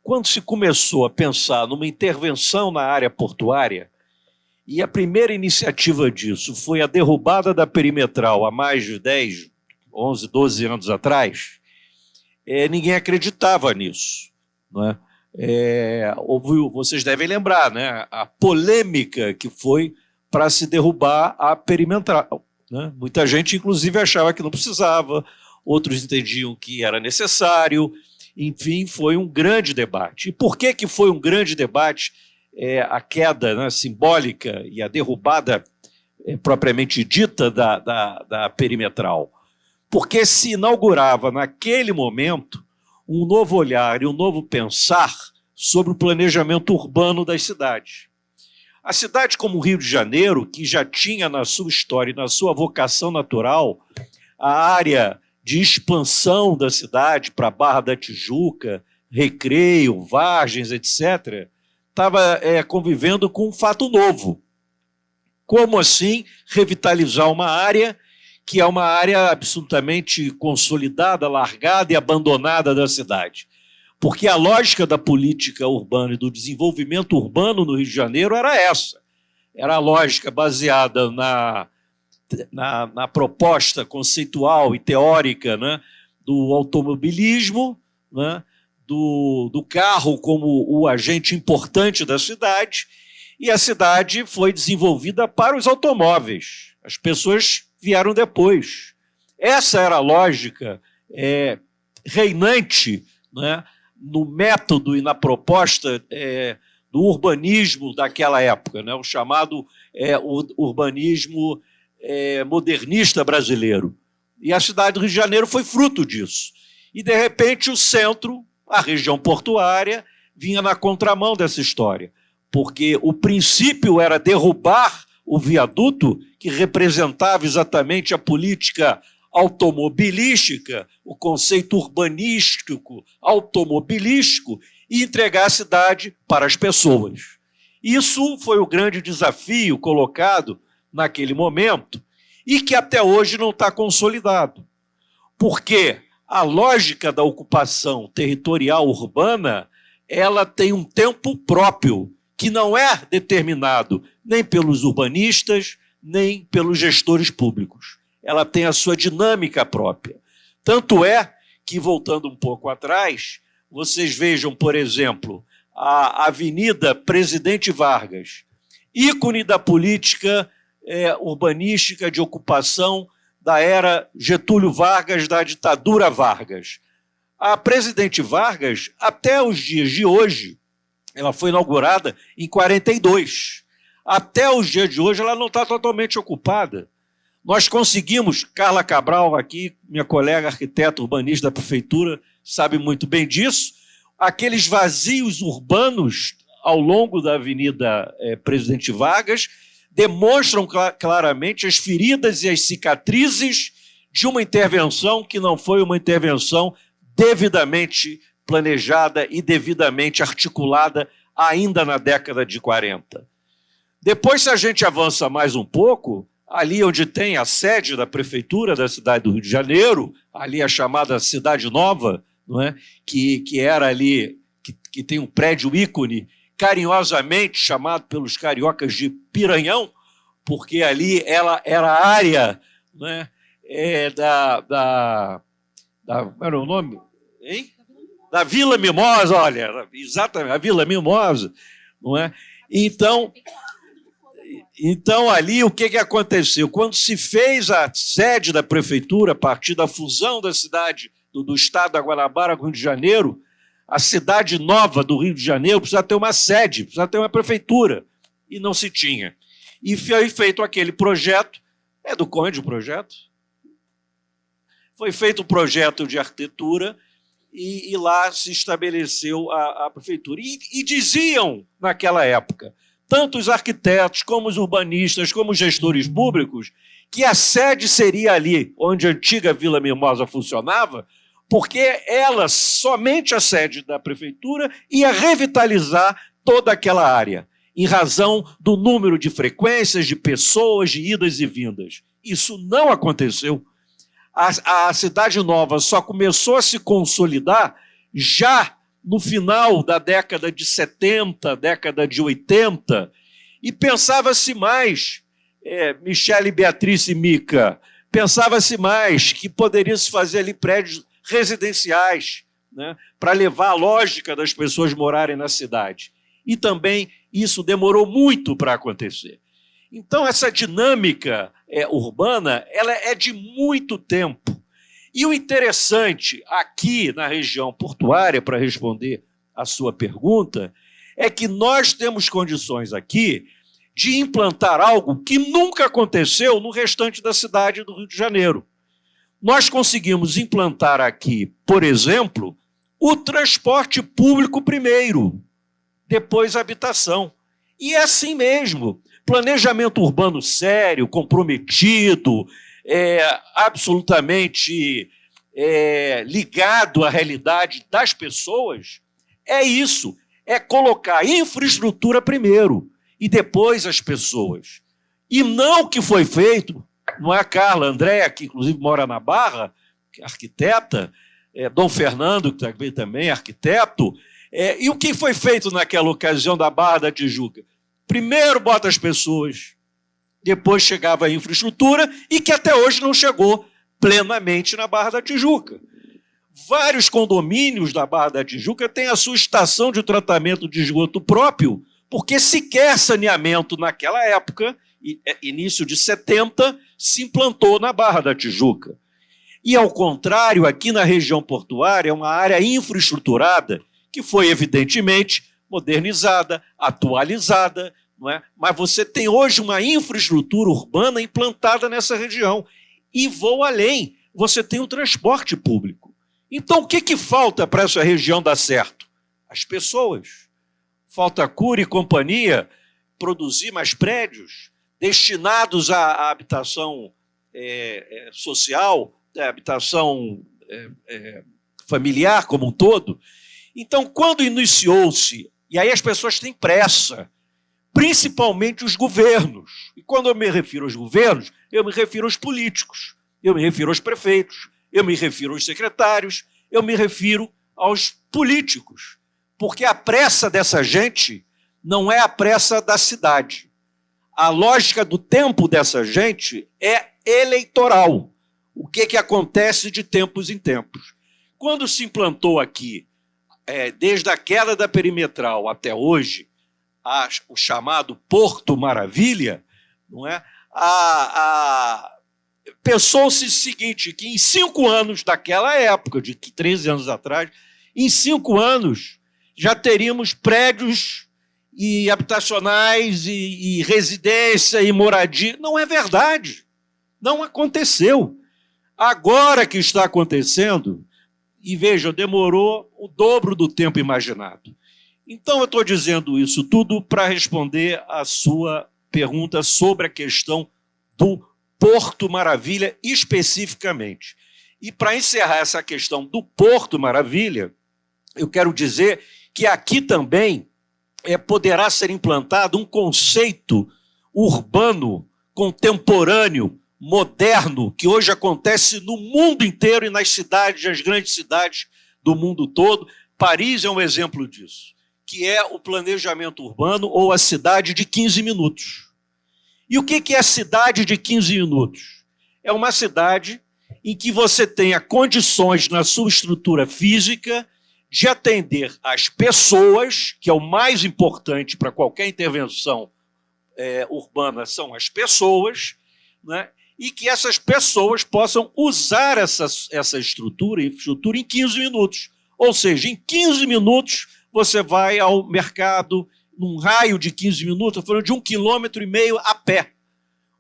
quando se começou a pensar numa intervenção na área portuária, e a primeira iniciativa disso foi a derrubada da perimetral há mais de 10, 11, 12 anos atrás, ninguém acreditava nisso, não é? Vocês devem lembrar, né, a polêmica que foi para se derrubar a perimetral, né? Muita gente, inclusive, achava que não precisava, outros entendiam que era necessário, enfim, foi um grande debate. E por que foi um grande debate? A queda, né, simbólica e a derrubada propriamente dita da perimetral. Porque se inaugurava, naquele momento, um novo olhar e um novo pensar sobre o planejamento urbano das cidades. A cidade como o Rio de Janeiro, que já tinha na sua história e na sua vocação natural a área de expansão da cidade para a Barra da Tijuca, Recreio, Vargens, etc., estava convivendo com um fato novo. Como assim revitalizar uma área que é uma área absolutamente consolidada, largada e abandonada da cidade? Porque a lógica da política urbana e do desenvolvimento urbano no Rio de Janeiro era essa. Era a lógica baseada na proposta conceitual e teórica, né, do automobilismo, né, do carro como o agente importante da cidade, e a cidade foi desenvolvida para os automóveis. As pessoas vieram depois. Essa era a lógica reinante, né, no método e na proposta do urbanismo daquela época, né, o chamado urbanismo modernista brasileiro. E a cidade do Rio de Janeiro foi fruto disso. E, de repente, o centro, a região portuária, vinha na contramão dessa história, porque o princípio era derrubar o viaduto, que representava exatamente a política automobilística, o conceito urbanístico automobilístico, e entregar a cidade para as pessoas. Isso foi o grande desafio colocado naquele momento e que até hoje não está consolidado. Porque a lógica da ocupação territorial urbana, ela tem um tempo próprio, que não é determinado nem pelos urbanistas, nem pelos gestores públicos. Ela tem a sua dinâmica própria. Tanto é que, voltando um pouco atrás, vocês vejam, por exemplo, a Avenida Presidente Vargas, ícone da política urbanística de ocupação da era Getúlio Vargas, da ditadura Vargas. A Presidente Vargas, até os dias de hoje, ela foi inaugurada em 42. Até os dias de hoje, ela não está totalmente ocupada. Nós conseguimos, Carla Cabral aqui, minha colega arquiteta urbanista da prefeitura, sabe muito bem disso, aqueles vazios urbanos ao longo da Avenida Presidente Vargas demonstram claramente as feridas e as cicatrizes de uma intervenção que não foi uma intervenção devidamente planejada e devidamente articulada ainda na década de 40. Depois, se a gente avança mais um pouco, ali onde tem a sede da prefeitura da cidade do Rio de Janeiro, ali a chamada Cidade Nova, não é? que era ali, que tem um prédio ícone, carinhosamente chamado pelos cariocas de Piranhão, porque ali ela era a área, né, como era o nome? Hein? Da Vila Mimosa, olha, exatamente, a Vila Mimosa, não é? Então ali o que aconteceu? Quando se fez a sede da prefeitura, a partir da fusão da cidade do estado da Guanabara com o Rio de Janeiro, a cidade nova do Rio de Janeiro precisa ter uma sede, precisa ter uma prefeitura, e não se tinha. E foi feito aquele projeto, é do Conde o projeto? Foi feito um projeto de arquitetura e lá se estabeleceu a prefeitura. E diziam, naquela época, tanto os arquitetos, como os urbanistas, como os gestores públicos, que a sede seria ali onde a antiga Vila Mimosa funcionava, porque ela, somente a sede da prefeitura, ia revitalizar toda aquela área, em razão do número de frequências, de pessoas, de idas e vindas. Isso não aconteceu. A Cidade Nova só começou a se consolidar já no final da década de 70, década de 80, e pensava-se mais, Michele, Beatriz e Mica, pensava-se mais que poderia se fazer ali prédios residenciais, né, para levar a lógica das pessoas morarem na cidade. E também isso demorou muito para acontecer. Então, essa dinâmica urbana ela é de muito tempo. E o interessante aqui na região portuária, para responder a sua pergunta, é que nós temos condições aqui de implantar algo que nunca aconteceu no restante da cidade do Rio de Janeiro. Nós conseguimos implantar aqui, por exemplo, o transporte público primeiro, depois a habitação. E é assim mesmo. Planejamento urbano sério, comprometido, absolutamente ligado à realidade das pessoas, é isso, é colocar a infraestrutura primeiro e depois as pessoas. E não o que foi feito, não é a Carla, a Andréa, que inclusive mora na Barra, que é arquiteta, Dom Fernando, que também é arquiteto, e o que foi feito naquela ocasião da Barra da Tijuca? Primeiro bota as pessoas, depois chegava a infraestrutura, e que até hoje não chegou plenamente na Barra da Tijuca. Vários condomínios da Barra da Tijuca têm a sua estação de tratamento de esgoto próprio, porque sequer saneamento naquela época, início de 70, se implantou na Barra da Tijuca. E, ao contrário, aqui na região portuária, é uma área infraestruturada que foi, evidentemente, modernizada, atualizada, não é? Mas você tem hoje uma infraestrutura urbana implantada nessa região. E vou além, você tem o transporte público. Então, o que falta para essa região dar certo? As pessoas. Falta a Cury e companhia produzir mais prédios destinados à habitação social, à habitação familiar como um todo. Então, quando iniciou-se, e aí as pessoas têm pressa, principalmente os governos. E quando eu me refiro aos governos, eu me refiro aos políticos, eu me refiro aos prefeitos, eu me refiro aos secretários, eu me refiro aos políticos. Porque a pressa dessa gente não é a pressa da cidade. A lógica do tempo dessa gente é eleitoral. O que acontece de tempos em tempos. Quando se implantou aqui, desde a queda da perimetral até hoje, o chamado Porto Maravilha, não é? Pensou-se o seguinte, que em 5 anos daquela época, de 13 anos atrás, em 5 anos já teríamos prédios e habitacionais e residência e moradia. Não é verdade. Não aconteceu. Agora que está acontecendo, e veja, demorou o dobro do tempo imaginado. Então, eu estou dizendo isso tudo para responder a sua pergunta sobre a questão do Porto Maravilha especificamente. E para encerrar essa questão do Porto Maravilha, eu quero dizer que aqui também poderá ser implantado um conceito urbano, contemporâneo, moderno, que hoje acontece no mundo inteiro e nas cidades, nas grandes cidades do mundo todo. Paris é um exemplo disso, que é o planejamento urbano ou a cidade de 15 minutos. E o que é a cidade de 15 minutos? É uma cidade em que você tenha condições na sua estrutura física de atender as pessoas, que é o mais importante para qualquer intervenção urbana, são as pessoas, né? E que essas pessoas possam usar essa infraestrutura em 15 minutos. Ou seja, em 15 minutos você vai ao mercado, num raio de 15 minutos, falando de 1,5 km a pé.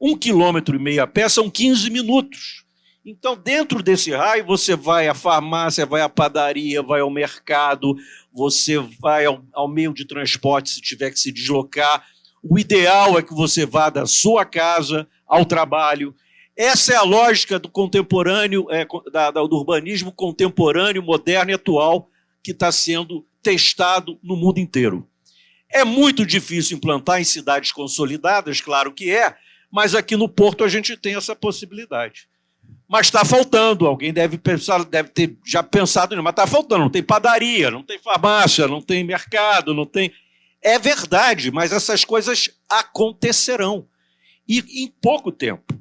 1,5 km a pé são 15 minutos. Então, dentro desse raio, você vai à farmácia, vai à padaria, vai ao mercado, você vai ao meio de transporte se tiver que se deslocar. O ideal é que você vá da sua casa ao trabalho. Essa é a lógica do contemporâneo, do urbanismo contemporâneo, moderno e atual, que está sendo testado no mundo inteiro. É muito difícil implantar em cidades consolidadas, claro que é, mas aqui no Porto a gente tem essa possibilidade. Mas está faltando, alguém deve ter já pensado nisso, mas está faltando, não tem padaria, não tem farmácia, não tem mercado, não tem... É verdade, mas essas coisas acontecerão, e em pouco tempo.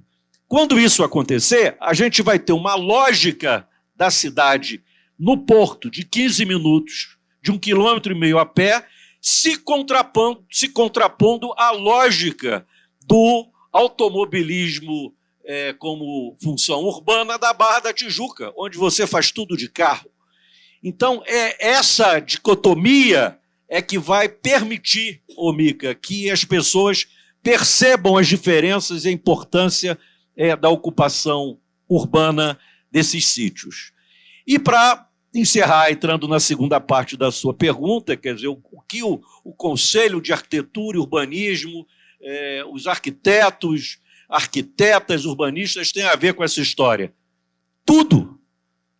Quando isso acontecer, a gente vai ter uma lógica da cidade no Porto de 15 minutos, de 1,5 km a pé, se contrapondo à lógica do automobilismo como função urbana da Barra da Tijuca, onde você faz tudo de carro. Então, essa dicotomia é que vai permitir, Mica, que as pessoas percebam as diferenças e a importância da ocupação urbana desses sítios. E para encerrar, entrando na segunda parte da sua pergunta, quer dizer, o que o Conselho de Arquitetura e Urbanismo, os arquitetos, arquitetas, urbanistas têm a ver com essa história? Tudo.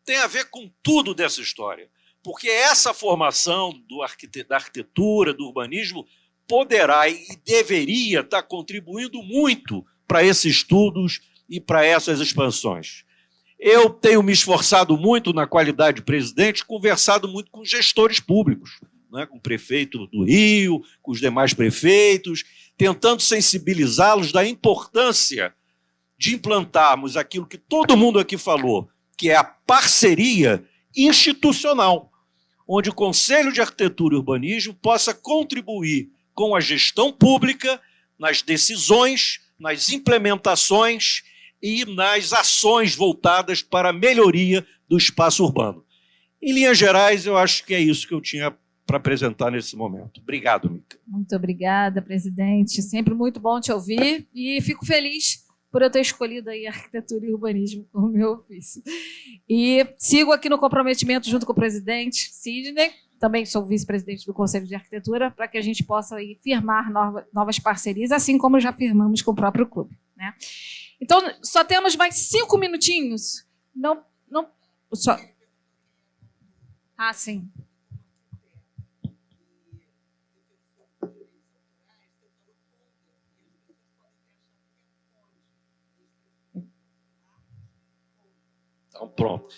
tem a ver com tudo dessa história, porque essa formação da arquitetura, do urbanismo, poderá e deveria estar contribuindo muito para esses estudos e para essas expansões. Eu tenho me esforçado muito na qualidade de presidente, conversado muito com gestores públicos, né, com o prefeito do Rio, com os demais prefeitos, tentando sensibilizá-los da importância de implantarmos aquilo que todo mundo aqui falou, que é a parceria institucional, onde o Conselho de Arquitetura e Urbanismo possa contribuir com a gestão pública nas decisões, nas implementações e nas ações voltadas para a melhoria do espaço urbano. Em linhas gerais, eu acho que é isso que eu tinha para apresentar nesse momento. Obrigado, Mica. Muito obrigada, presidente. Sempre muito bom te ouvir e fico feliz por eu ter escolhido aí arquitetura e urbanismo como meu ofício. E sigo aqui no comprometimento junto com o presidente Sidney, também sou vice-presidente do Conselho de Arquitetura, para que a gente possa aí firmar novas parcerias, assim como já firmamos com o próprio clube, né? Então, só temos mais 5 minutinhos. Só. Ah, sim. Então, pronto.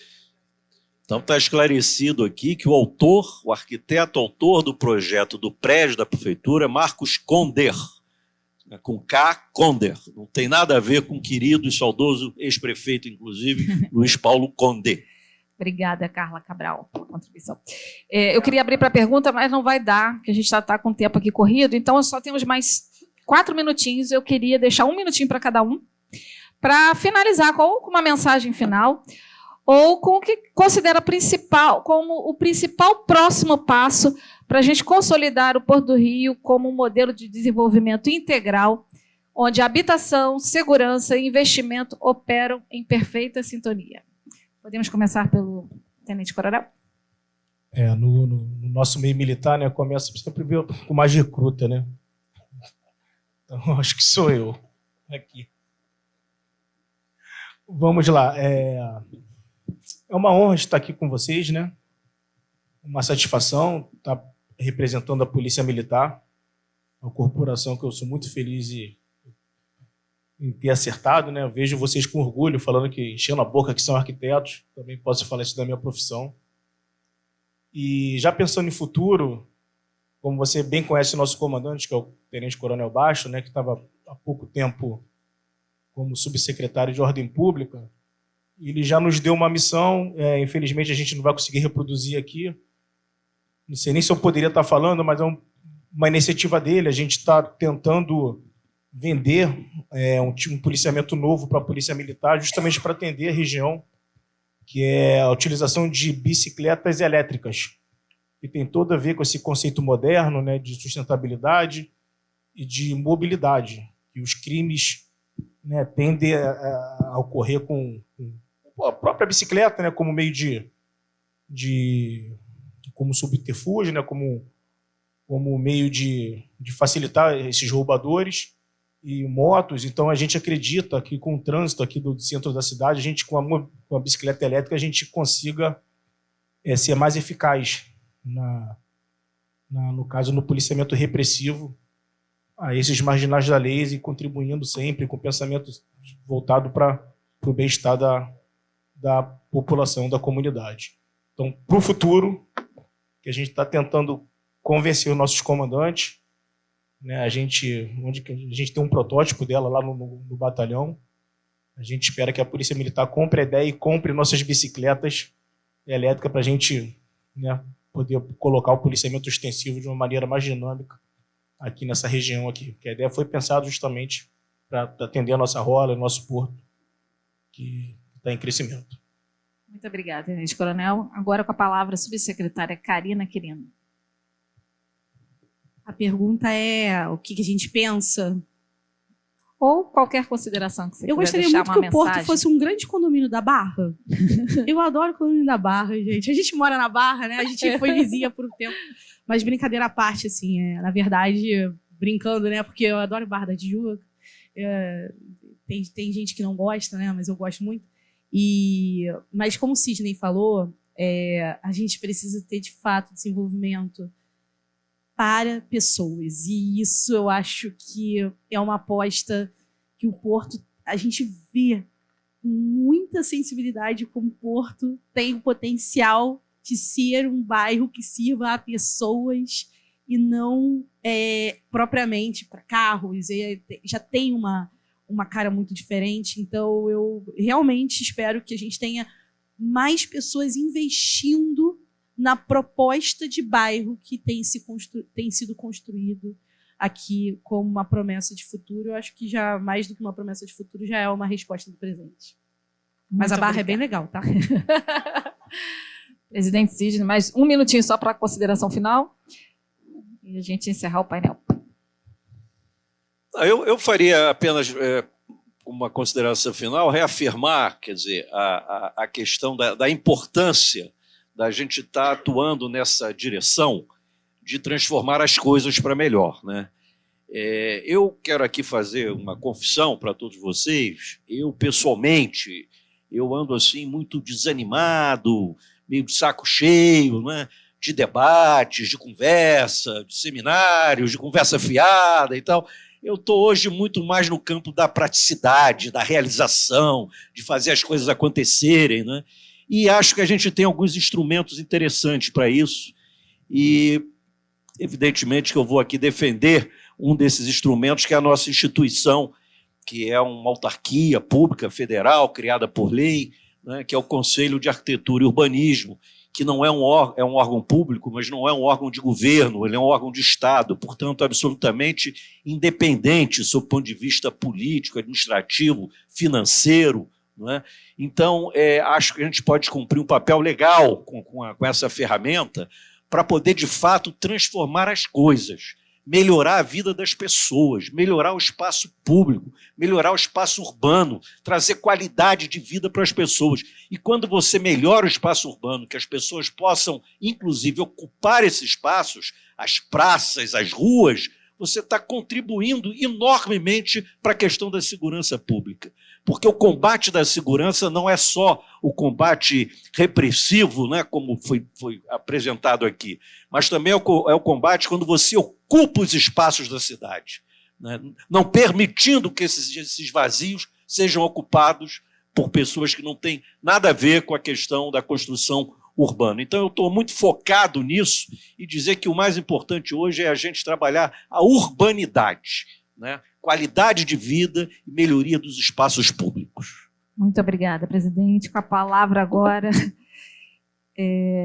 Então, está esclarecido aqui que o arquiteto autor do projeto do prédio da prefeitura é Marcos Conder, com K, Conder. Não tem nada a ver com o querido e saudoso ex-prefeito, inclusive, Luiz Paulo Condé. Obrigada, Carla Cabral, pela contribuição. Eu queria abrir para a pergunta, mas não vai dar, porque a gente já está com o tempo aqui corrido, então só temos mais 4 minutinhos. Eu queria deixar 1 minutinho para cada um, para finalizar com uma mensagem final, ou com o que considera como o principal próximo passo para a gente consolidar o Porto do Rio como um modelo de desenvolvimento integral, onde habitação, segurança e investimento operam em sintonia. Podemos começar pelo Tenente Coronel? No nosso meio militar, né, começa sempre com mais recruta, né? Então, acho que sou eu aqui. Vamos lá. É uma honra estar aqui com vocês, né? Uma satisfação estar representando a Polícia Militar, uma corporação que eu sou muito feliz em ter acertado, né? Eu vejo vocês com orgulho, falando que enchendo a boca que são arquitetos, também posso falar isso da minha profissão. E já pensando em futuro, como você bem conhece o nosso comandante, que é o Tenente Coronel Baixo, né? Que estava há pouco tempo como subsecretário de Ordem Pública, ele já nos deu uma missão, infelizmente a gente não vai conseguir reproduzir aqui, não sei nem se eu poderia estar falando, mas é uma iniciativa dele, a gente está tentando vender um policiamento novo para a Polícia Militar, justamente para atender a região, que é a utilização de bicicletas elétricas, que tem todo a ver com esse conceito moderno, né, de sustentabilidade e de mobilidade, que os crimes, né, tendem a ocorrer com a própria bicicleta, né, como meio como subterfúgio, né, como meio de facilitar esses roubadores e motos. Então a gente acredita que com o trânsito aqui do centro da cidade, a gente com a bicicleta elétrica a gente consiga ser mais eficaz no caso no policiamento repressivo a esses marginais da lei e contribuindo sempre com pensamento voltado para o bem-estar da população, da comunidade. Então, para o futuro, que a gente está tentando convencer os nossos comandantes, né, onde a gente tem um protótipo dela lá no batalhão, a gente espera que a Polícia Militar compre a ideia e compre nossas bicicletas elétricas para a gente, né, poder colocar o policiamento extensivo de uma maneira mais dinâmica aqui nessa região aqui. Que a ideia foi pensada justamente para atender a nossa rola, o nosso porto, que está em crescimento. Muito obrigada, Tenente Coronel. Agora com a palavra a subsecretária Karina Quirino. A pergunta é o que a gente pensa. Ou qualquer consideração que você Eu quiser gostaria deixar muito uma que mensagem. o Porto fosse um grande condomínio da Barra. Eu adoro o condomínio da Barra, gente. A gente mora na Barra, né? A gente foi vizinha por um tempo. Mas brincadeira à parte, assim, na verdade, brincando, né? Porque eu adoro Barra da Tijuca. Tem gente que não gosta, né? Mas eu gosto muito. Mas como o Sidney falou, a gente precisa ter, de fato, desenvolvimento para pessoas. E isso eu acho que é uma aposta que o Porto, a gente vê com muita sensibilidade como o Porto tem o potencial de ser um bairro que sirva a pessoas e não propriamente para carros. Já tem uma cara muito diferente. Então, eu realmente espero que a gente tenha mais pessoas investindo na proposta de bairro que tem sido construído aqui como uma promessa de futuro. Eu acho que já mais do que uma promessa de futuro, já é uma resposta do presente. Mas a barra é bem legal, tá? Presidente Sidney, mais um minutinho só para a consideração final e a gente encerrar o painel. Eu faria apenas uma consideração final, reafirmar, quer dizer, a questão da importância da gente estar atuando nessa direção de transformar as coisas para melhor, né? Eu quero aqui fazer uma confissão para todos vocês. Eu, pessoalmente, eu ando assim muito desanimado, meio de saco cheio, né? De debates, de conversa, de seminários, de conversa fiada e tal. Eu estou hoje muito mais no campo da praticidade, da realização, de fazer as coisas acontecerem, né? E acho que a gente tem alguns instrumentos interessantes para isso. E, evidentemente, que eu vou aqui defender um desses instrumentos, que é a nossa instituição, que é uma autarquia pública federal, criada por lei, né, que é o Conselho de Arquitetura e Urbanismo, que não é um órgão público, mas não é um órgão de governo, ele é um órgão de Estado, portanto, absolutamente independente sob o ponto de vista político, administrativo, financeiro. Não é? Então, acho que a gente pode cumprir um papel legal com essa ferramenta para poder, de fato, transformar as coisas, melhorar a vida das pessoas, melhorar o espaço público, melhorar o espaço urbano, trazer qualidade de vida para as pessoas. E quando você melhora o espaço urbano, que as pessoas possam, inclusive, ocupar esses espaços, as praças, as ruas, você está contribuindo enormemente para a questão da segurança pública. Porque o combate da segurança não é só o combate repressivo, né, como foi apresentado aqui, mas também é o combate quando você ocupa os espaços da cidade, né, não permitindo que esses vazios sejam ocupados por pessoas que não têm nada a ver com a questão da construção urbana. Então, eu estou muito focado nisso e dizer que o mais importante hoje é a gente trabalhar a urbanidade, né? Qualidade de vida e melhoria dos espaços públicos. Muito obrigada, presidente. Com a palavra agora,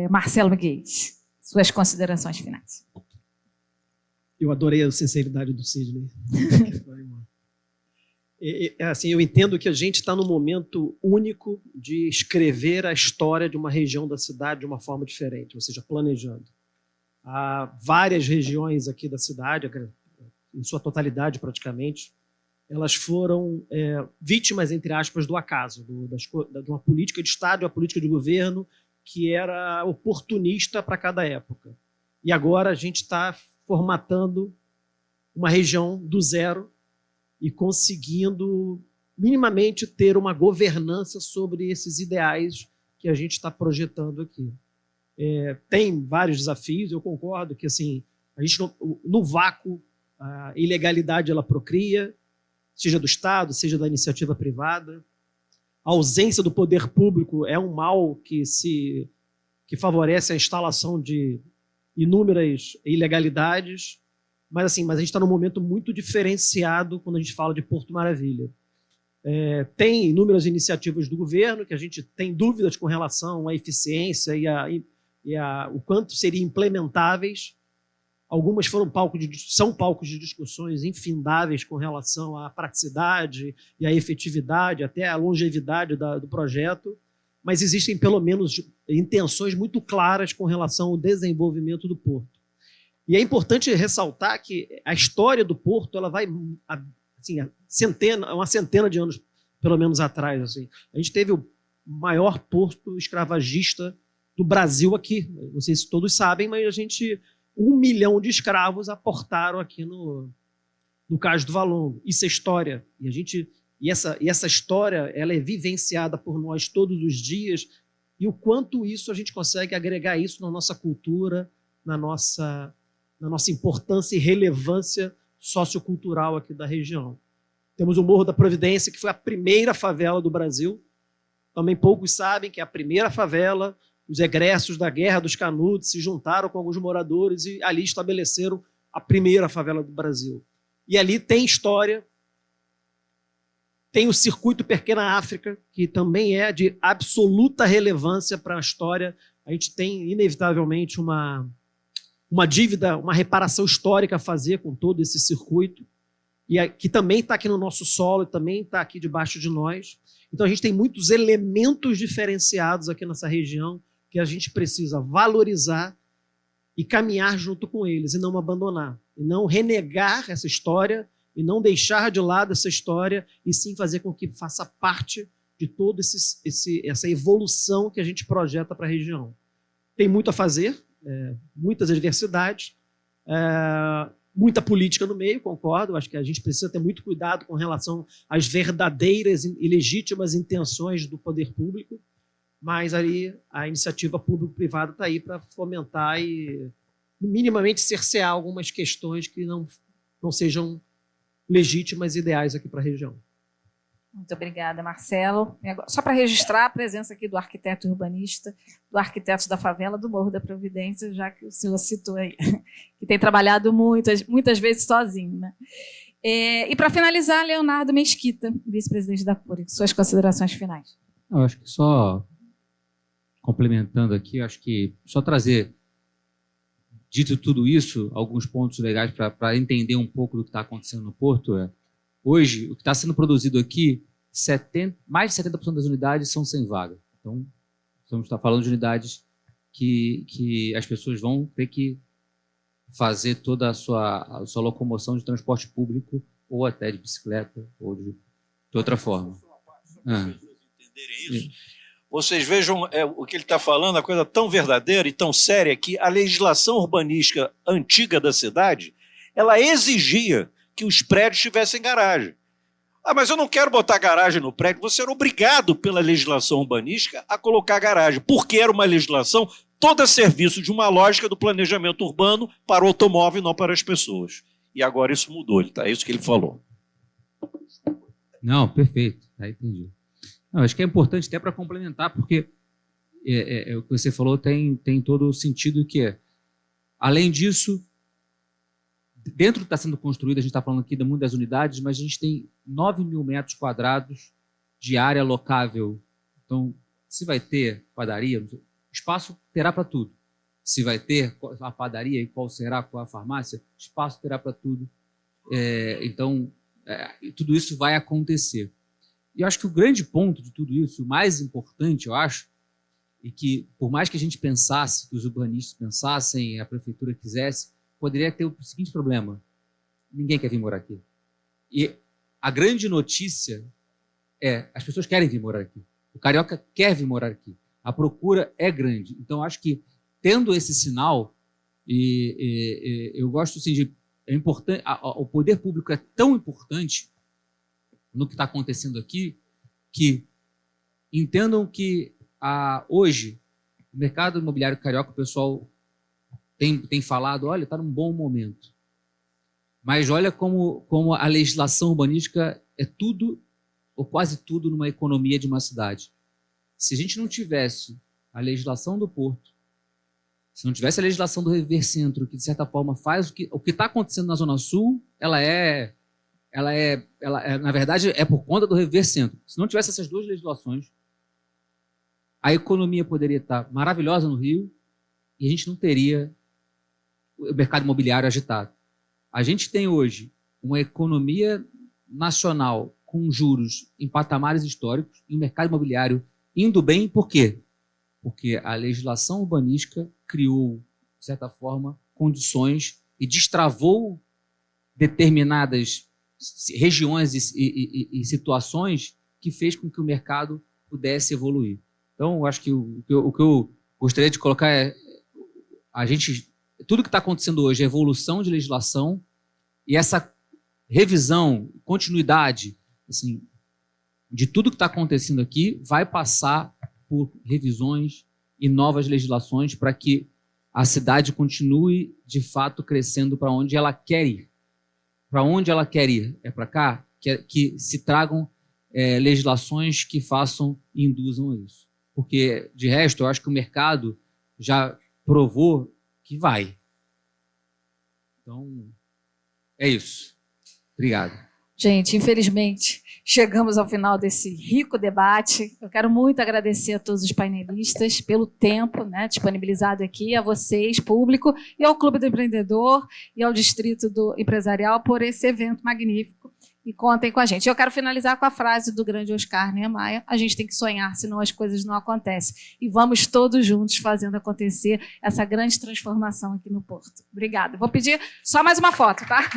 Marcelo Miguel, suas considerações finais. Eu adorei a sinceridade do Sidney. Assim, eu entendo que a gente está num momento único de escrever a história de uma região da cidade de uma forma diferente, ou seja, planejando. Há várias regiões aqui da cidade, em sua totalidade praticamente, elas foram vítimas, entre aspas, do acaso, de uma política de Estado e uma política de governo que era oportunista para cada época. E agora a gente está formatando uma região do zero e conseguindo minimamente ter uma governança sobre esses ideais que a gente está projetando aqui. Tem vários desafios, eu concordo que assim, a gente no vácuo, a ilegalidade ela procria, seja do Estado, seja da iniciativa privada. A ausência do poder público é um mal que favorece a instalação de inúmeras ilegalidades, mas a gente está num momento muito diferenciado quando a gente fala de Porto Maravilha. Tem inúmeras iniciativas do governo que a gente tem dúvidas com relação à eficiência e o quanto seriam implementáveis. Algumas são palcos de discussões infindáveis com relação à praticidade e à efetividade, até à longevidade do projeto, mas existem pelo menos intenções muito claras com relação ao desenvolvimento do Porto. E é importante ressaltar que a história do Porto ela vai assim, uma centena de anos, pelo menos, atrás. Assim. A gente teve o maior porto escravagista do Brasil aqui. Não sei se todos sabem, mas 1 milhão de escravos aportaram aqui no Cais do Valongo. Isso é história. E a gente E essa história ela é vivenciada por nós todos os dias, e o quanto isso a gente consegue agregar isso na nossa cultura, na nossa importância e relevância sociocultural aqui da região. Temos o Morro da Providência, que foi a primeira favela do Brasil. Também poucos sabem que é a primeira favela. Os egressos da Guerra dos Canudos se juntaram com alguns moradores e ali estabeleceram a primeira favela do Brasil. E ali tem história. Tem o Circuito Pequena África, que também é de absoluta relevância para a história. A gente tem, inevitavelmente, uma dívida, uma reparação histórica a fazer com todo esse circuito, e que também está aqui no nosso solo, também está aqui debaixo de nós. Então, a gente tem muitos elementos diferenciados aqui nessa região que a gente precisa valorizar e caminhar junto com eles, e não abandonar, e não renegar essa história, e não deixar de lado essa história, e sim fazer com que faça parte de toda essa evolução que a gente projeta para a região. Tem muito a fazer, muitas adversidades, muita política no meio, concordo. Acho que a gente precisa ter muito cuidado com relação às verdadeiras e legítimas intenções do poder público, mas aí a iniciativa público-privada está aí para fomentar e minimamente cercear algumas questões que não sejam legítimas e ideais aqui para a região. Muito obrigada, Marcelo. Só para registrar a presença aqui do arquiteto urbanista, do arquiteto da favela do Morro da Providência, já que o senhor citou aí, que tem trabalhado muitas vezes sozinho, né? E para finalizar, Leonardo Mesquita, vice-presidente da CURI, suas considerações finais. Eu acho que só complementando aqui, acho que só trazer, dito tudo isso, alguns pontos legais para entender um pouco do que está acontecendo no Porto. Hoje, o que está sendo produzido aqui, mais de 70% das unidades são sem vaga. Então, estamos falando de unidades que as pessoas vão ter que fazer toda a sua locomoção de transporte público, ou até de bicicleta, ou de outra forma. Vocês vejam o que ele está falando, a coisa tão verdadeira e tão séria, que a legislação urbanística antiga da cidade, ela exigia que os prédios tivessem garagem. Mas eu não quero botar garagem no prédio. Você era obrigado pela legislação urbanística a colocar garagem, porque era uma legislação toda a serviço de uma lógica do planejamento urbano para o automóvel e não para as pessoas. E agora isso mudou, é isso que ele falou. Não, perfeito, entendi. Não, acho que é importante até para complementar, porque o que você falou tem todo o sentido, que é, além disso, dentro do que está sendo construído, a gente está falando aqui do mundo das unidades, mas a gente tem 9 mil metros quadrados de área locável. Então, se vai ter padaria, espaço terá para tudo. Se vai ter a padaria e qual será, qual a farmácia, espaço terá para tudo. Então, tudo isso vai acontecer. E eu acho que o grande ponto de tudo isso, o mais importante, eu acho, e que, por mais que a gente pensasse, que os urbanistas pensassem, a prefeitura quisesse, poderia ter o seguinte problema: ninguém quer vir morar aqui. E a grande notícia as pessoas querem vir morar aqui. O carioca quer vir morar aqui. A procura é grande. Então, acho que, tendo esse sinal, eu gosto assim, é importante, o poder público é tão importante no que está acontecendo aqui, que entendam que hoje, o mercado imobiliário carioca, o pessoal tem falado, olha, está num bom momento. Mas olha como a legislação urbanística é tudo, ou quase tudo, numa economia de uma cidade. Se a gente não tivesse a legislação do Porto, se não tivesse a legislação do Rever Centro, que de certa forma faz o que está acontecendo na Zona Sul, ela na verdade, é por conta do Rever Centro. Se não tivesse essas duas legislações, a economia poderia estar maravilhosa no Rio e a gente não teria o mercado imobiliário agitado. A gente tem hoje uma economia nacional com juros em patamares históricos e o mercado imobiliário indo bem. Por quê? Porque a legislação urbanística criou, de certa forma, condições e destravou determinadas regiões e situações que fez com que o mercado pudesse evoluir. Então, eu acho que o que eu gostaria de colocar tudo que está acontecendo hoje é evolução de legislação, e essa revisão, continuidade, assim, de tudo que está acontecendo aqui vai passar por revisões e novas legislações para que a cidade continue, de fato, crescendo para onde ela quer ir. Para onde ela quer ir? É para cá? Que se tragam legislações que façam e induzam isso. Porque, de resto, eu acho que o mercado já provou que vai. Então, é isso. Obrigado. Gente, infelizmente, chegamos ao final desse rico debate. Eu quero muito agradecer a todos os painelistas pelo tempo, né, disponibilizado aqui, a vocês, público, e ao Clube do Empreendedor e ao Distrito do Empresarial por esse evento magnífico. E contem com a gente. Eu quero finalizar com a frase do grande Oscar Niemeyer: a gente tem que sonhar, senão as coisas não acontecem. E vamos todos juntos fazendo acontecer essa grande transformação aqui no Porto. Obrigada. Vou pedir só mais uma foto, tá?